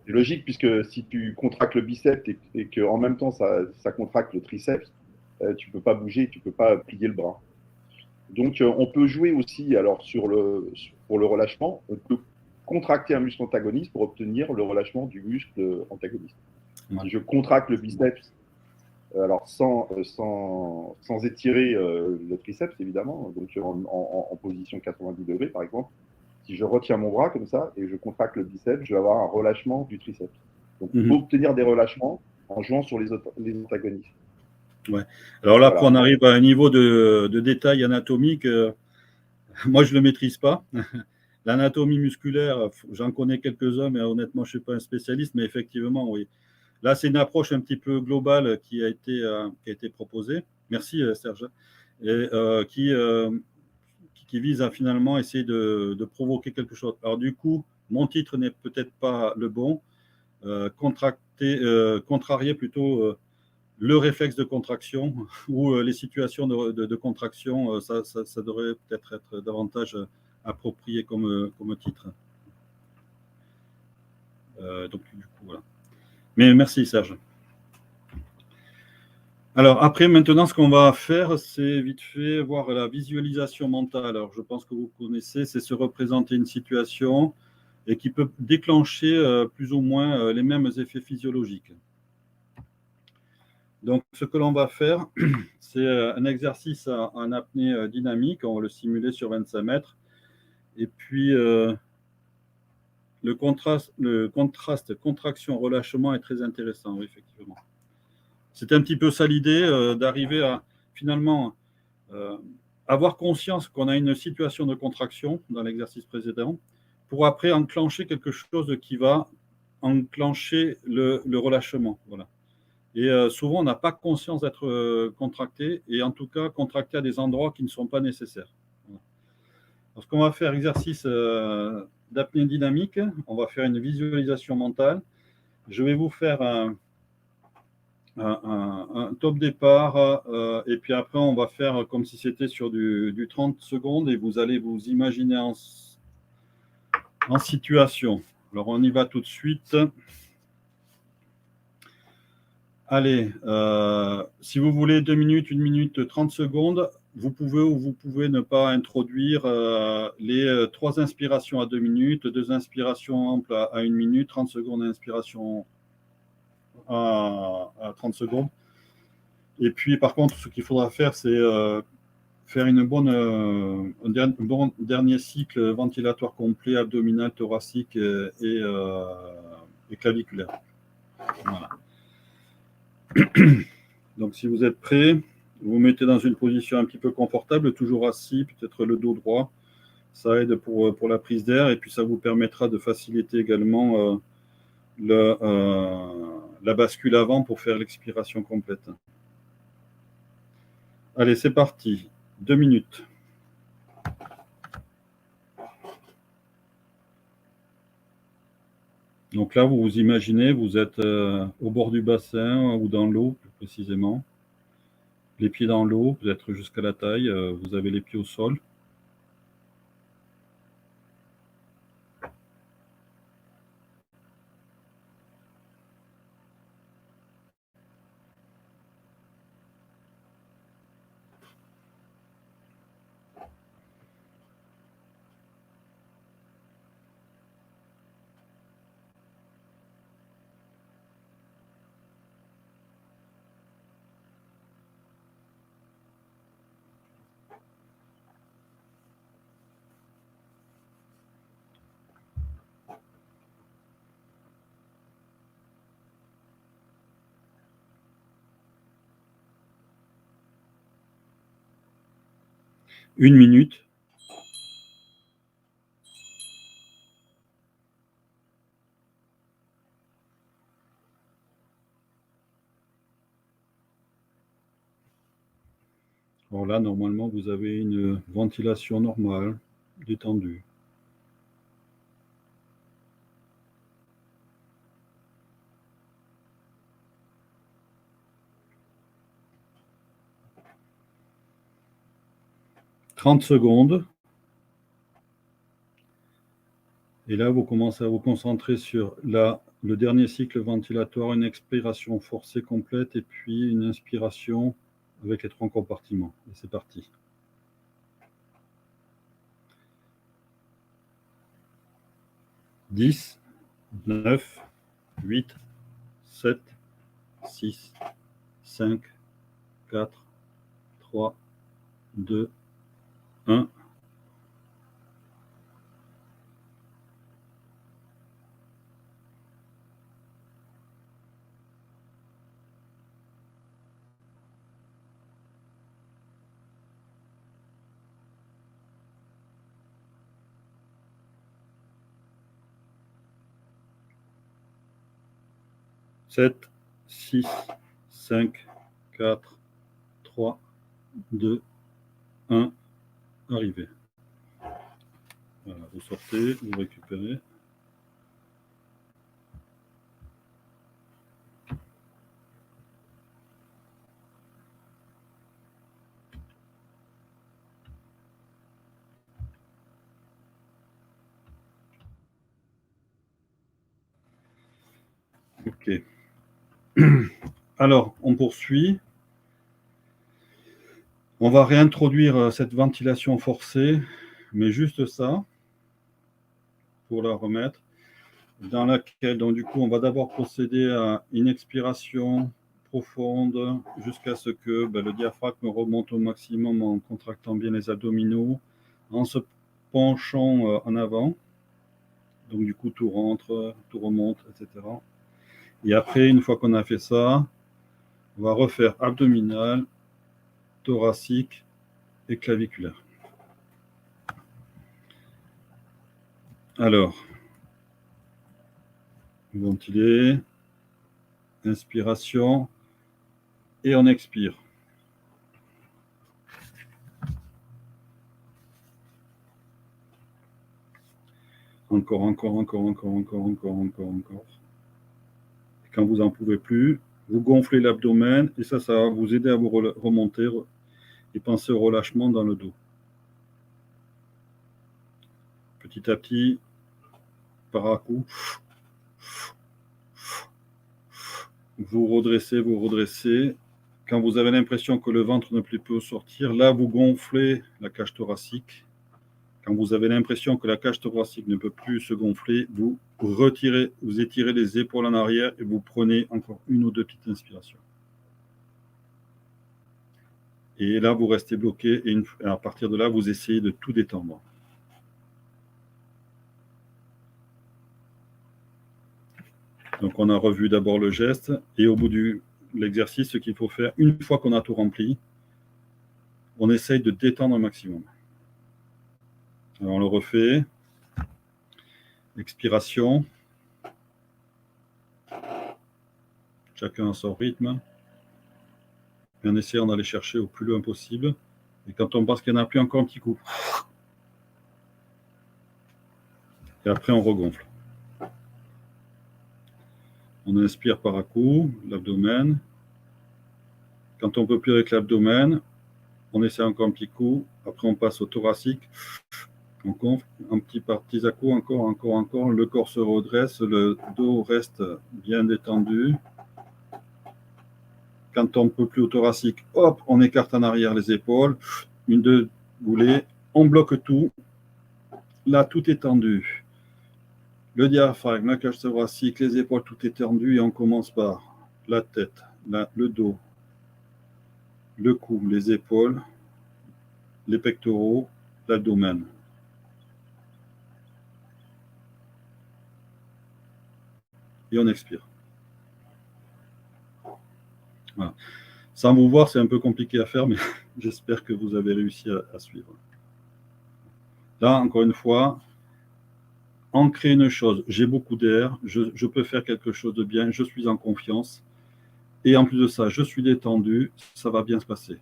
Speaker 2: logique, puisque si tu contractes le biceps et qu'en même temps ça contracte le triceps, tu ne peux pas bouger, tu ne peux pas plier le bras. Donc on peut jouer aussi, alors pour le relâchement, on peut contracter un muscle antagoniste pour obtenir le relâchement du muscle antagoniste. Ouais. Si je contracte le biceps, alors sans étirer le triceps évidemment, donc en position 90 degrés par exemple, si je retiens mon bras comme ça et je contracte le biceps, je vais avoir un relâchement du triceps. Donc, il faut obtenir des relâchements en jouant sur les antagonistes.
Speaker 1: Ouais. Alors là, voilà. Après, on arrive à un niveau de détail anatomique. Moi, je ne le maîtrise pas. L'anatomie musculaire, j'en connais quelques-uns, mais honnêtement, je ne suis pas un spécialiste. Mais effectivement, oui. Là, c'est une approche un petit peu globale qui a été proposée. Merci, Serge. Et qui vise à finalement essayer de provoquer quelque chose. Alors du coup, mon titre n'est peut-être pas le bon. Contrarier plutôt le réflexe de contraction ou les situations de contraction, ça devrait peut-être être davantage approprié comme titre. Donc du coup, voilà. Mais merci Serge. Alors après, maintenant, ce qu'on va faire, c'est vite fait voir la visualisation mentale. Alors je pense que vous connaissez, c'est se représenter une situation et qui peut déclencher plus ou moins les mêmes effets physiologiques. Donc ce que l'on va faire, c'est un exercice en apnée dynamique, on va le simuler sur 25 mètres. Et puis le contraste contraction-relâchement est très intéressant, oui, effectivement. C'est un petit peu ça l'idée, d'arriver à finalement avoir conscience qu'on a une situation de contraction dans l'exercice précédent pour après enclencher quelque chose qui va enclencher le relâchement. Voilà. Et souvent, on n'a pas conscience d'être contracté et en tout cas contracté à des endroits qui ne sont pas nécessaires. Voilà. Parce qu'on va faire exercice d'apnée dynamique, on va faire une visualisation mentale. Je vais vous faire un top départ et puis après on va faire comme si c'était sur du 30 secondes et vous allez vous imaginer en situation. Alors on y va tout de suite. Allez, si vous voulez 2 minutes, 1 minute, 30 secondes, vous pouvez ou vous pouvez ne pas introduire les 3 inspirations à 2 minutes, 2 inspirations amples à 1 minute, 30 secondes d'inspiration à 30 secondes. Et puis, par contre, ce qu'il faudra faire, c'est faire un bon dernier cycle ventilatoire complet, abdominal, thoracique et claviculaire. Voilà. Donc, si vous êtes prêts, vous vous mettez dans une position un petit peu confortable, toujours assis, peut-être le dos droit. Ça aide pour la prise d'air et puis ça vous permettra de faciliter également la bascule avant pour faire l'expiration complète. Allez, c'est parti. 2 minutes. Donc là, vous vous imaginez, vous êtes au bord du bassin ou dans l'eau, plus précisément. Les pieds dans l'eau, vous êtes jusqu'à la taille, vous avez les pieds au sol. Une minute. Alors là, normalement, vous avez une ventilation normale, détendue. « 30 secondes. Et là, vous commencez à vous concentrer sur le dernier cycle ventilatoire, une expiration forcée complète et puis une inspiration avec les 3 compartiments. Et c'est parti. 10, 9, 8, 7, 6, 5, 4, 3, 2, 1. Sept, 6, 5, 4, 3, 2, 1, arrivez. Voilà, vous sortez, vous récupérez. Ok. Alors, on poursuit. On va réintroduire cette ventilation forcée, mais juste ça, pour la remettre, dans laquelle, donc du coup, on va d'abord procéder à une expiration profonde jusqu'à ce que le diaphragme remonte au maximum en contractant bien les abdominaux, en se penchant en avant. Donc du coup, tout rentre, tout remonte, etc. Et après, une fois qu'on a fait ça, on va refaire abdominal, thoracique et claviculaire. Alors, ventiler, inspiration, et on expire. Encore. Et quand vous n'en pouvez plus, vous gonflez l'abdomen et ça va vous aider à vous remonter et penser au relâchement dans le dos. Petit à petit, par à coup, vous redressez. Quand vous avez l'impression que le ventre ne peut plus sortir, là, vous gonflez la cage thoracique. Quand vous avez l'impression que la cage thoracique ne peut plus se gonfler, vous retirez, vous étirez les épaules en arrière et vous prenez encore une ou deux petites inspirations. Et là, vous restez bloqué et à partir de là, vous essayez de tout détendre. Donc, on a revu d'abord le geste et au bout de l'exercice, ce qu'il faut faire, une fois qu'on a tout rempli, on essaye de détendre un maximum. Alors, on le refait. Expiration. Chacun à son rythme. Et en essayant d'aller chercher au plus loin possible. Et quand on pense qu'il n'y en a plus, encore un petit coup. Et après, on regonfle. On inspire par à coup, l'abdomen. Quand on ne peut plus avec l'abdomen, on essaie encore un petit coup. Après, on passe au thoracique. On gonfle un petit par petits à coups, encore. Le corps se redresse, le dos reste bien détendu. Quand on ne peut plus au thoracique, hop, on écarte en arrière les épaules. Une, deux boulets. On bloque tout. Là, tout est tendu. Le diaphragme, la cage thoracique, les épaules, tout est tendu. Et on commence par la tête, le dos, le cou, les épaules, les pectoraux, l'abdomen. Et on expire. Voilà. Sans vous voir, c'est un peu compliqué à faire, mais j'espère que vous avez réussi à suivre. Là, encore une fois, ancrer une chose. J'ai beaucoup d'air, je peux faire quelque chose de bien, je suis en confiance. Et en plus de ça, je suis détendu, ça va bien se passer.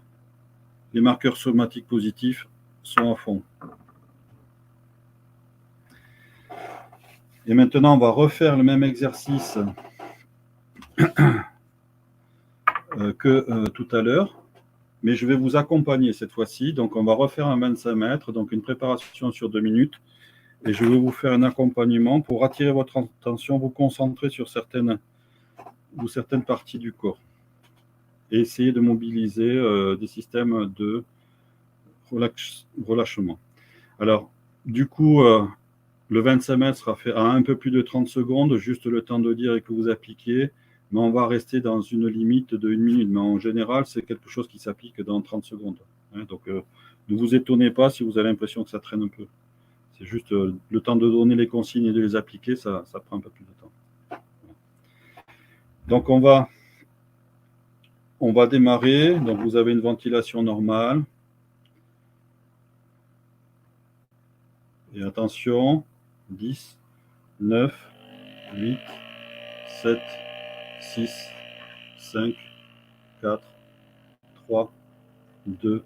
Speaker 1: Les marqueurs somatiques positifs sont à fond. Et maintenant, on va refaire le même exercice que tout à l'heure, mais je vais vous accompagner cette fois-ci. Donc, on va refaire un 25 mètres, donc une préparation sur 2 minutes, et je vais vous faire un accompagnement pour attirer votre attention, vous concentrer sur certaines parties du corps et essayer de mobiliser des systèmes de relâchement. Alors, du coup, le 25 mètres sera fait à un peu plus de 30 secondes, juste le temps de dire et que vous appliquiez, mais on va rester dans une limite de 1 minute. Mais en général, c'est quelque chose qui s'applique dans 30 secondes. Donc, ne vous étonnez pas si vous avez l'impression que ça traîne un peu. C'est juste le temps de donner les consignes et de les appliquer, ça prend un peu plus de temps. Donc, on va démarrer. Donc, vous avez une ventilation normale. Et attention, 10, 9, 8, 7, 6, 5, 4, 3, 2,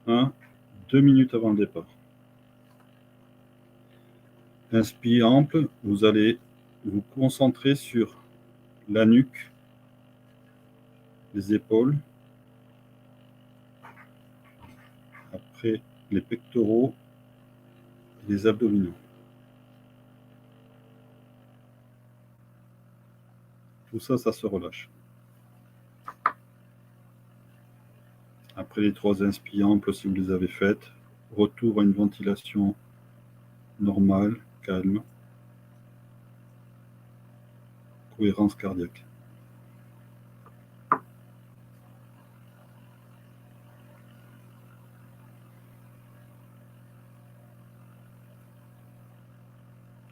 Speaker 1: 1, 2 minutes avant le départ. Inspire ample, vous allez vous concentrer sur la nuque, les épaules, après les pectoraux, les abdominaux. Tout ça, ça se relâche. Après les 3 inspires amples, si vous les avez faites, retour à une ventilation normale, calme, cohérence cardiaque.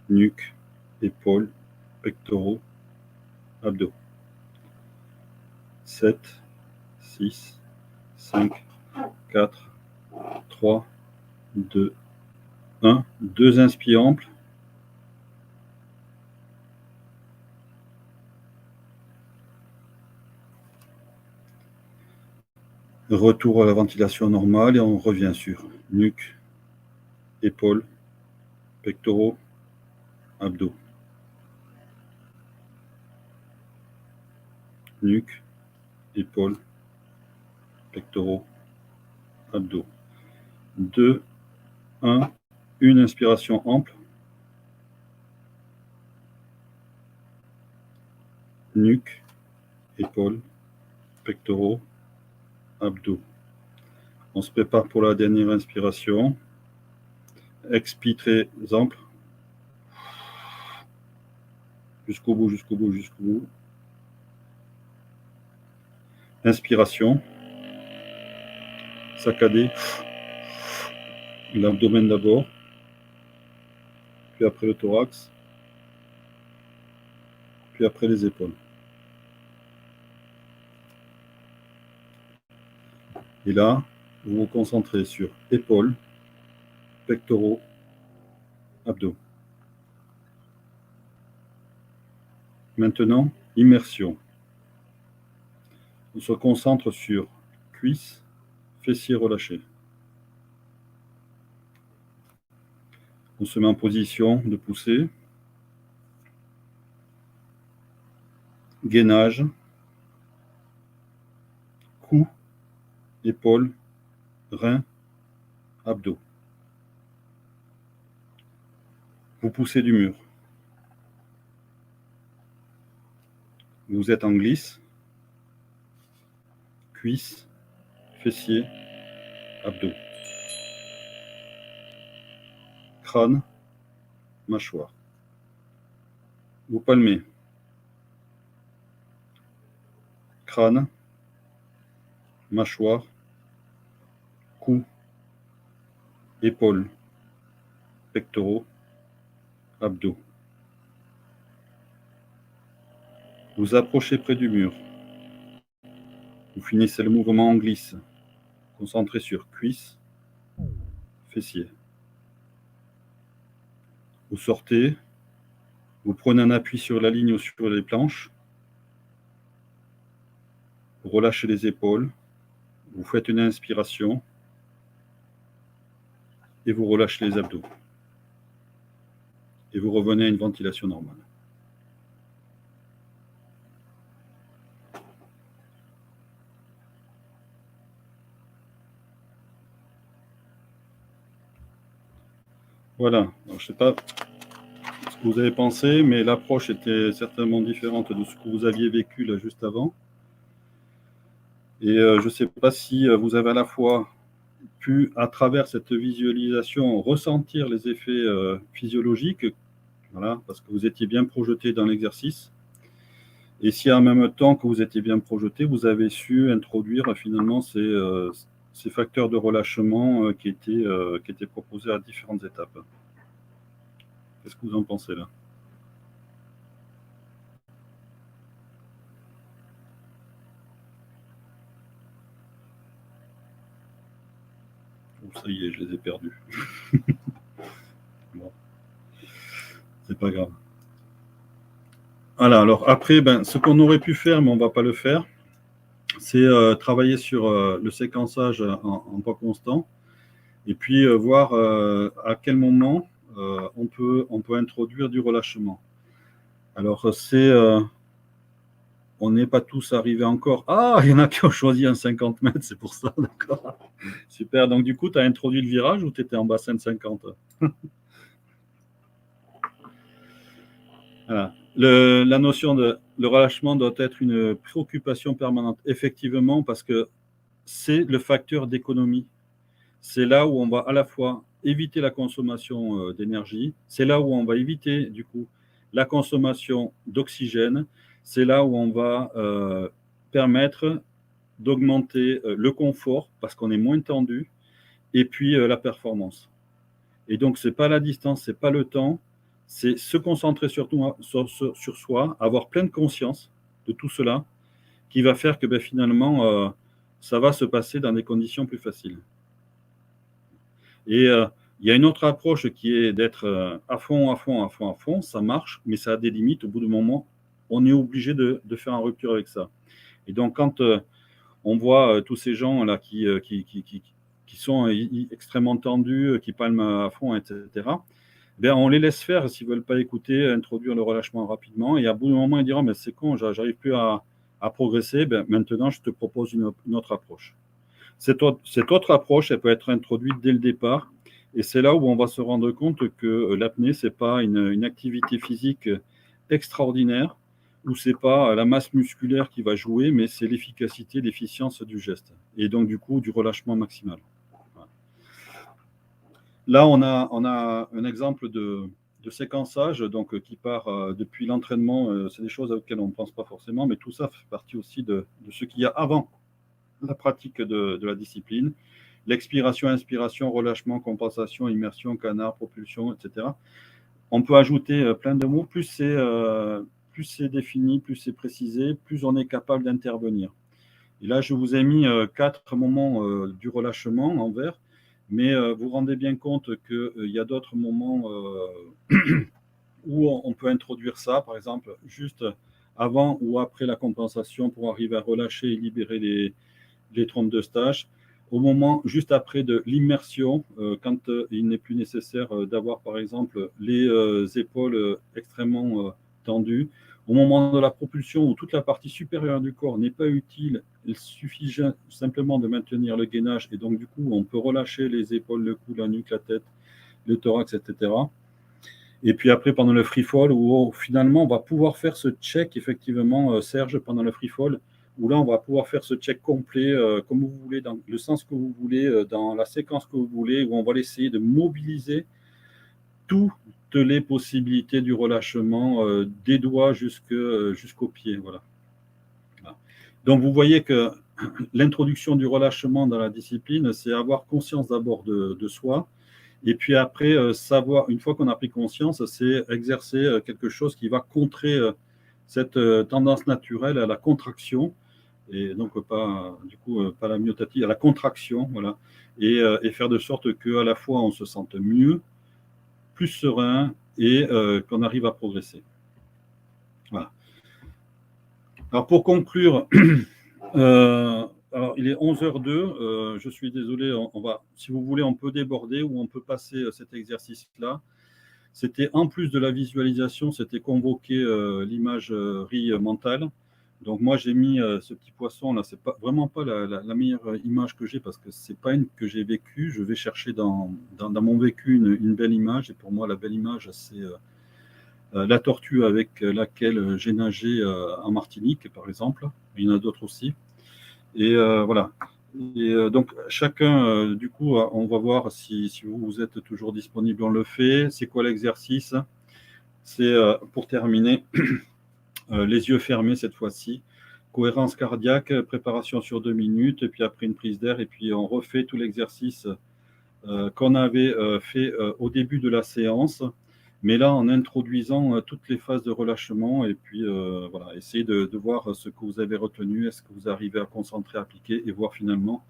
Speaker 1: nuque, épaules, pectoraux, abdos. 7, 6, 5, 4, 3, 2, 1. 2 inspires amples. Retour à la ventilation normale et on revient sur nuque, épaules, pectoraux, abdos. Nuque, épaules, pectoraux, abdos. 2, 1, une inspiration ample. Nuque, épaules, pectoraux, abdos. On se prépare pour la dernière inspiration. Expire très ample. Jusqu'au bout, jusqu'au bout, jusqu'au bout. Inspiration. Saccadé. L'abdomen d'abord. Puis après le thorax. Puis après les épaules. Et là, vous vous concentrez sur épaules, pectoraux, abdos. Maintenant, immersion. On se concentre sur cuisses, fessiers relâchés. On se met en position de poussée. Gainage. Cou, épaules, reins, abdos. Vous poussez du mur. Vous êtes en glisse. Cuisses, fessiers, abdos. Crâne, mâchoire. Vous palmez. Crâne, mâchoire, cou, épaules, pectoraux, abdos. Vous approchez près du mur. Vous finissez le mouvement en glisse. Concentrez sur cuisses, fessiers. Vous sortez. Vous prenez un appui sur la ligne ou sur les planches. Vous relâchez les épaules. Vous faites une inspiration. Et vous relâchez les abdos. Et vous revenez à une ventilation normale. Voilà. Alors, je ne sais pas ce que vous avez pensé, mais l'approche était certainement différente de ce que vous aviez vécu là juste avant. Et je ne sais pas si vous avez à la fois pu, à travers cette visualisation, ressentir les effets physiologiques, voilà, parce que vous étiez bien projeté dans l'exercice. Et si en même temps que vous étiez bien projeté, vous avez su introduire finalement ces facteurs de relâchement qui étaient proposés à différentes étapes. Qu'est-ce que vous en pensez là? Oh, ça y est, je les ai perdus. Bon. C'est pas grave. Voilà, alors après, ce qu'on aurait pu faire, mais on ne va pas le faire, c'est travailler sur le séquençage en temps constant et puis voir à quel moment on peut introduire du relâchement. Alors, on n'est pas tous arrivés encore. Ah, il y en a qui ont choisi un 50 mètres, c'est pour ça, d'accord. Super, donc du coup, tu as introduit le virage ou tu étais en bassin de 50? Voilà. La notion de le relâchement doit être une préoccupation permanente, effectivement, parce que c'est le facteur d'économie. C'est là où on va à la fois éviter la consommation d'énergie, c'est là où on va éviter du coup la consommation d'oxygène, c'est là où on va permettre d'augmenter le confort parce qu'on est moins tendu et puis la performance. Et donc, ce n'est pas la distance, ce n'est pas le temps, c'est se concentrer sur soi, avoir pleine conscience de tout cela, qui va faire que finalement, ça va se passer dans des conditions plus faciles. Et il y a une autre approche qui est d'être à fond, ça marche, mais ça a des limites. Au bout d'un moment, on est obligé de faire une rupture avec ça. Et donc, quand on voit tous ces gens-là qui sont extrêmement tendus, qui palment à fond, etc., on les laisse faire s'ils ne veulent pas écouter, introduire le relâchement rapidement. Et à bout d'un moment, ils diront, mais c'est con, j'arrive plus à progresser. Maintenant, je te propose une autre approche. Cette autre approche, elle peut être introduite dès le départ. Et c'est là où on va se rendre compte que l'apnée, ce n'est pas une activité physique extraordinaire, où ce n'est pas la masse musculaire qui va jouer, mais c'est l'efficacité, l'efficience du geste. Et donc, du coup, du relâchement maximal. Voilà. Là, on a un exemple de séquençage donc, qui part depuis l'entraînement. C'est des choses auxquelles on ne pense pas forcément, mais tout ça fait partie aussi de ce qu'il y a avant la pratique de la discipline. L'expiration, inspiration, relâchement, compensation, immersion, canard, propulsion, etc. On peut ajouter plein de mots. Plus c'est défini, plus c'est précisé, plus on est capable d'intervenir. Et là, je vous ai mis 4 moments du relâchement en vert, mais vous vous rendez bien compte qu'il y a d'autres moments où on peut introduire ça, par exemple, juste avant ou après la compensation pour arriver à relâcher et libérer les trompes de stage. Au moment juste après de l'immersion, quand il n'est plus nécessaire d'avoir par exemple les épaules extrêmement tendues. Au moment de la propulsion où toute la partie supérieure du corps n'est pas utile, il suffit simplement de maintenir le gainage et donc du coup on peut relâcher les épaules, le cou, la nuque, la tête, le thorax, etc. Et puis après pendant le free fall où finalement on va pouvoir faire ce check effectivement Serge pendant le free fall où là, on va pouvoir faire ce check complet comme vous voulez, dans le sens que vous voulez, dans la séquence que vous voulez, où on va essayer de mobiliser toutes les possibilités du relâchement des doigts jusqu'aux pieds. Voilà. Donc, vous voyez que l'introduction du relâchement dans la discipline, c'est avoir conscience d'abord de soi, et puis après, savoir, une fois qu'on a pris conscience, c'est exercer quelque chose qui va contrer cette tendance naturelle à la contraction, et donc pas la myotatie, à la contraction, voilà, et faire de sorte qu'à la fois on se sente mieux, plus serein et qu'on arrive à progresser. Voilà. Alors pour conclure, alors il est 11h02, je suis désolé, si vous voulez, on peut déborder ou on peut passer cet exercice-là. C'était en plus de la visualisation, c'était convoquer l'imagerie mentale. Donc moi j'ai mis ce petit poisson là, c'est vraiment pas la meilleure image que j'ai parce que c'est pas une que j'ai vécue. Je vais chercher dans mon vécu une belle image et pour moi la belle image c'est la tortue avec laquelle j'ai nagé en Martinique par exemple. Il y en a d'autres aussi. Et voilà. Et donc chacun du coup on va voir si vous êtes toujours disponible, on le fait. C'est quoi l'exercice? C'est pour terminer. Les yeux fermés cette fois-ci, cohérence cardiaque, préparation sur 2 minutes, et puis après une prise d'air, et puis on refait tout l'exercice qu'on avait fait au début de la séance, mais là en introduisant toutes les phases de relâchement, et puis voilà, essayez de voir ce que vous avez retenu, est-ce que vous arrivez à concentrer, à appliquer, et voir finalement,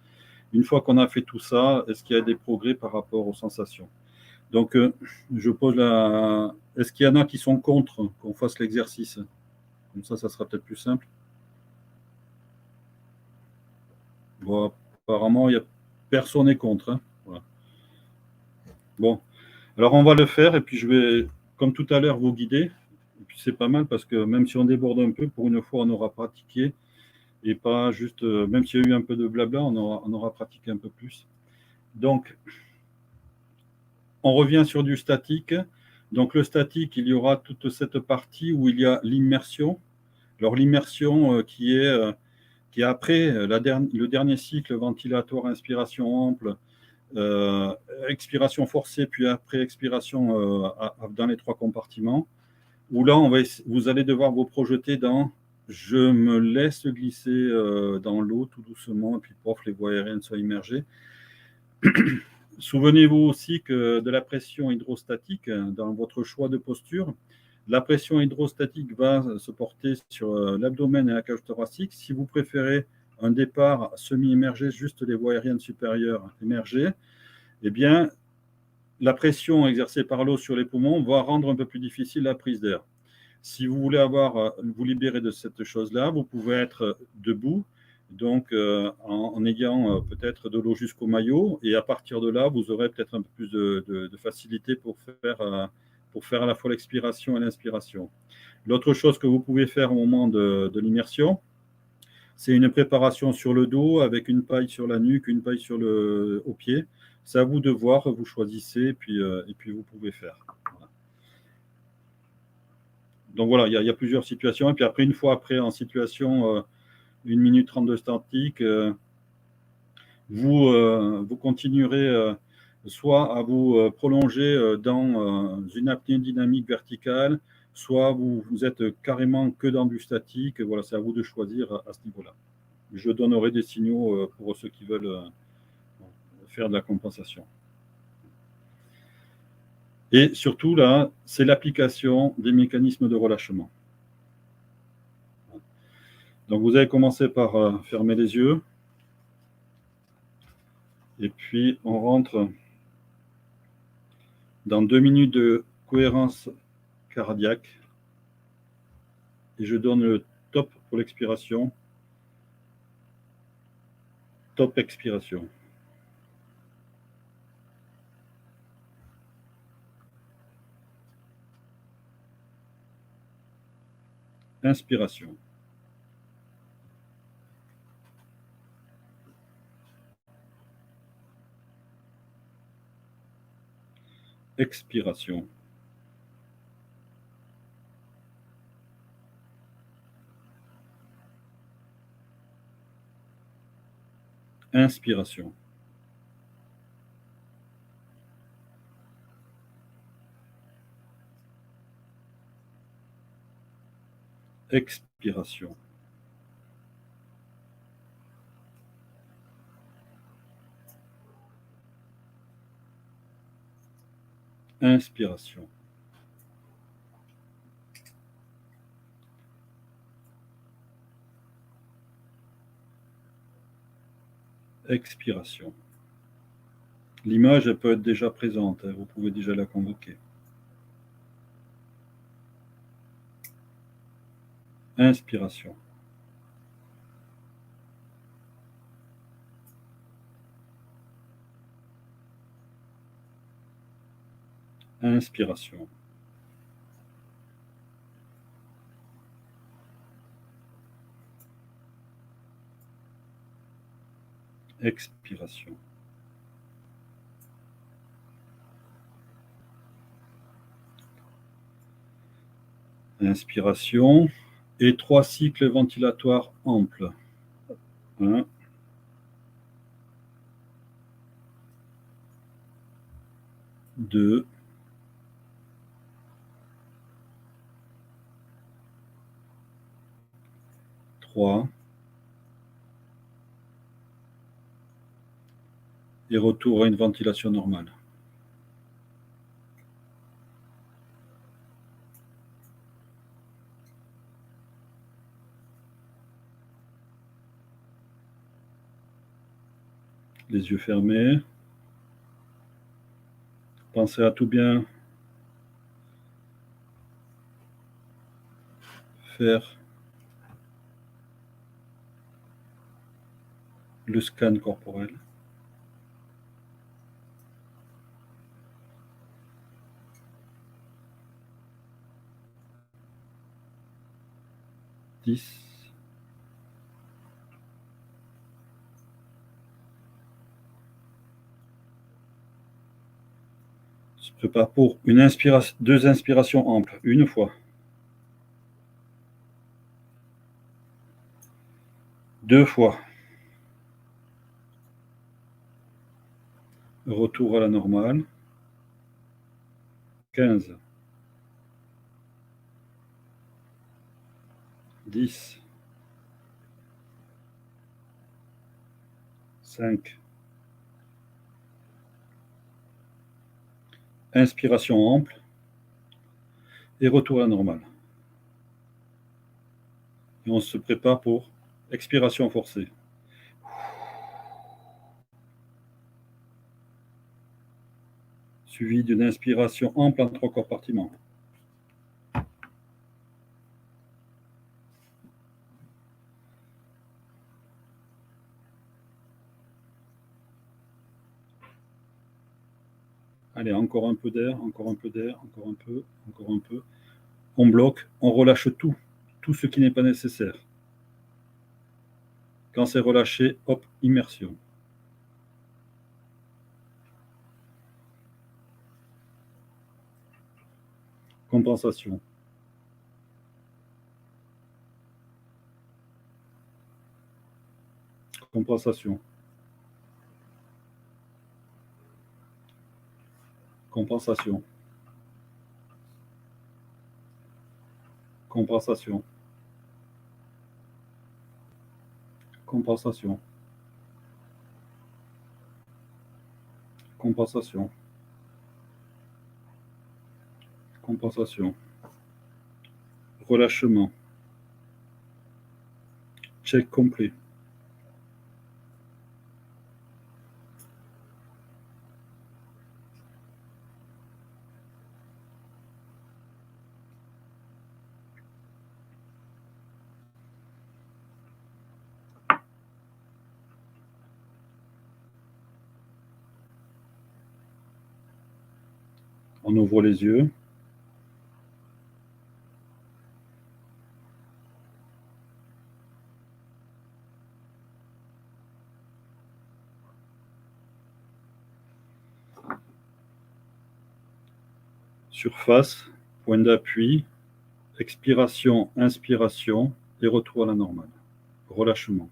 Speaker 1: une fois qu'on a fait tout ça, est-ce qu'il y a des progrès par rapport aux sensations. Donc je pose est-ce qu'il y en a qui sont contre qu'on fasse l'exercice? Comme ça sera peut-être plus simple. Bon, apparemment, personne n'est contre. Hein. Voilà. Bon, alors on va le faire et puis je vais, comme tout à l'heure, vous guider. Et puis c'est pas mal parce que même si on déborde un peu, pour une fois, on aura pratiqué et pas juste, même s'il y a eu un peu de blabla, on aura pratiqué un peu plus. Donc, on revient sur du statique. Donc le statique, il y aura toute cette partie où il y a l'immersion. Alors l'immersion qui est après le dernier cycle ventilatoire, inspiration ample, expiration forcée, puis après expiration dans les 3 compartiments, où là, vous allez devoir vous projeter dans « je me laisse glisser dans l'eau tout doucement », et puis pof, les voies aériennes sont immergées. Souvenez-vous aussi que de la pression hydrostatique dans votre choix de posture. La pression hydrostatique va se porter sur l'abdomen et la cage thoracique. Si vous préférez un départ semi-émergé, juste les voies aériennes supérieures émergées, eh bien, la pression exercée par l'eau sur les poumons va rendre un peu plus difficile la prise d'air. Si vous voulez vous libérer de cette chose-là, vous pouvez être debout, donc en ayant peut-être de l'eau jusqu'au maillot, et à partir de là, vous aurez peut-être un peu plus de facilité pour faire à la fois l'expiration et l'inspiration. L'autre chose que vous pouvez faire au moment de l'immersion, c'est une préparation sur le dos avec une paille sur la nuque, une paille au pied. C'est à vous de voir, vous choisissez, et puis vous pouvez faire. Voilà. Donc voilà, il y a plusieurs situations. Et puis après, une fois après en situation 1 minute 32 statique, vous continuerez soit à vous prolonger dans une apnée dynamique verticale, soit vous êtes carrément que dans du statique. Voilà, c'est à vous de choisir à ce niveau-là. Je donnerai des signaux pour ceux qui veulent faire de la compensation. Et surtout, là, c'est l'application des mécanismes de relâchement. Donc, vous allez commencer par fermer les yeux. Et puis, on rentre dans 2 minutes de cohérence cardiaque. Et je donne le top pour l'expiration. Top expiration. Inspiration. Expiration. Inspiration. Expiration. Inspiration. Expiration. L'image, elle peut être déjà présente, vous pouvez déjà la convoquer. Inspiration. Inspiration. Expiration. Inspiration. Et 3 cycles ventilatoires amples. 1. 2. 3. Et retour à une ventilation normale. Les yeux fermés. Pensez à tout bien faire le scan corporel. Se prépare pour une 2 inspirations amples. Une fois. 2 fois. Retour à la normale. 15. 10. 5. inspiration ample et retour à la normale. Et on se prépare pour expiration forcée. Suivi d'une inspiration ample en 3 compartiments. Allez, encore un peu d'air, encore un peu d'air, encore un peu, encore un peu. On bloque, on relâche tout ce qui n'est pas nécessaire. Quand c'est relâché, hop, immersion. Compensation. Compensation. Compensation. Compensation. Compensation. Compensation. Compensation. Relâchement. Check complet. On ouvre les yeux. Surface, point d'appui, expiration, inspiration et retour à la normale. Relâchement.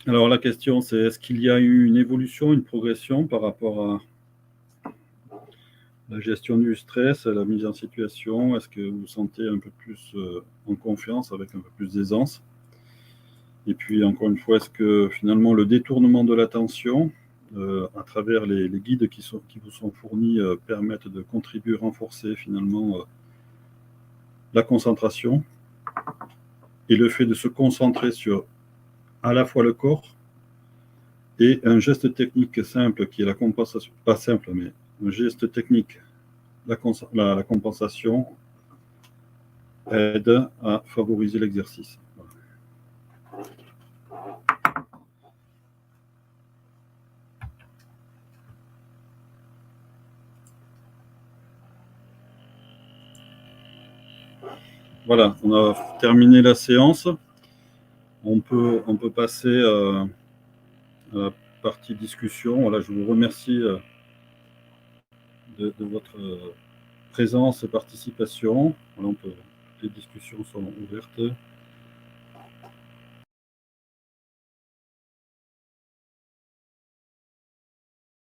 Speaker 1: Alors la question c'est, est-ce qu'il y a eu une évolution, une progression par rapport à la gestion du stress, à la mise en situation? Est-ce que vous vous sentez un peu plus en confiance, avec un peu plus d'aisance? Et puis encore une fois, est-ce que finalement le détournement de l'attention à travers les guides qui vous sont fournis permettent de contribuer, renforcer finalement la concentration et le fait de se concentrer sur à la fois le corps et un geste technique simple qui est la compensation, pas simple, mais un geste technique, la compensation aide à favoriser l'exercice. Voilà, on a terminé la séance. On peut passer à la partie discussion. Voilà, je vous remercie de votre présence et participation. Voilà, les discussions sont ouvertes.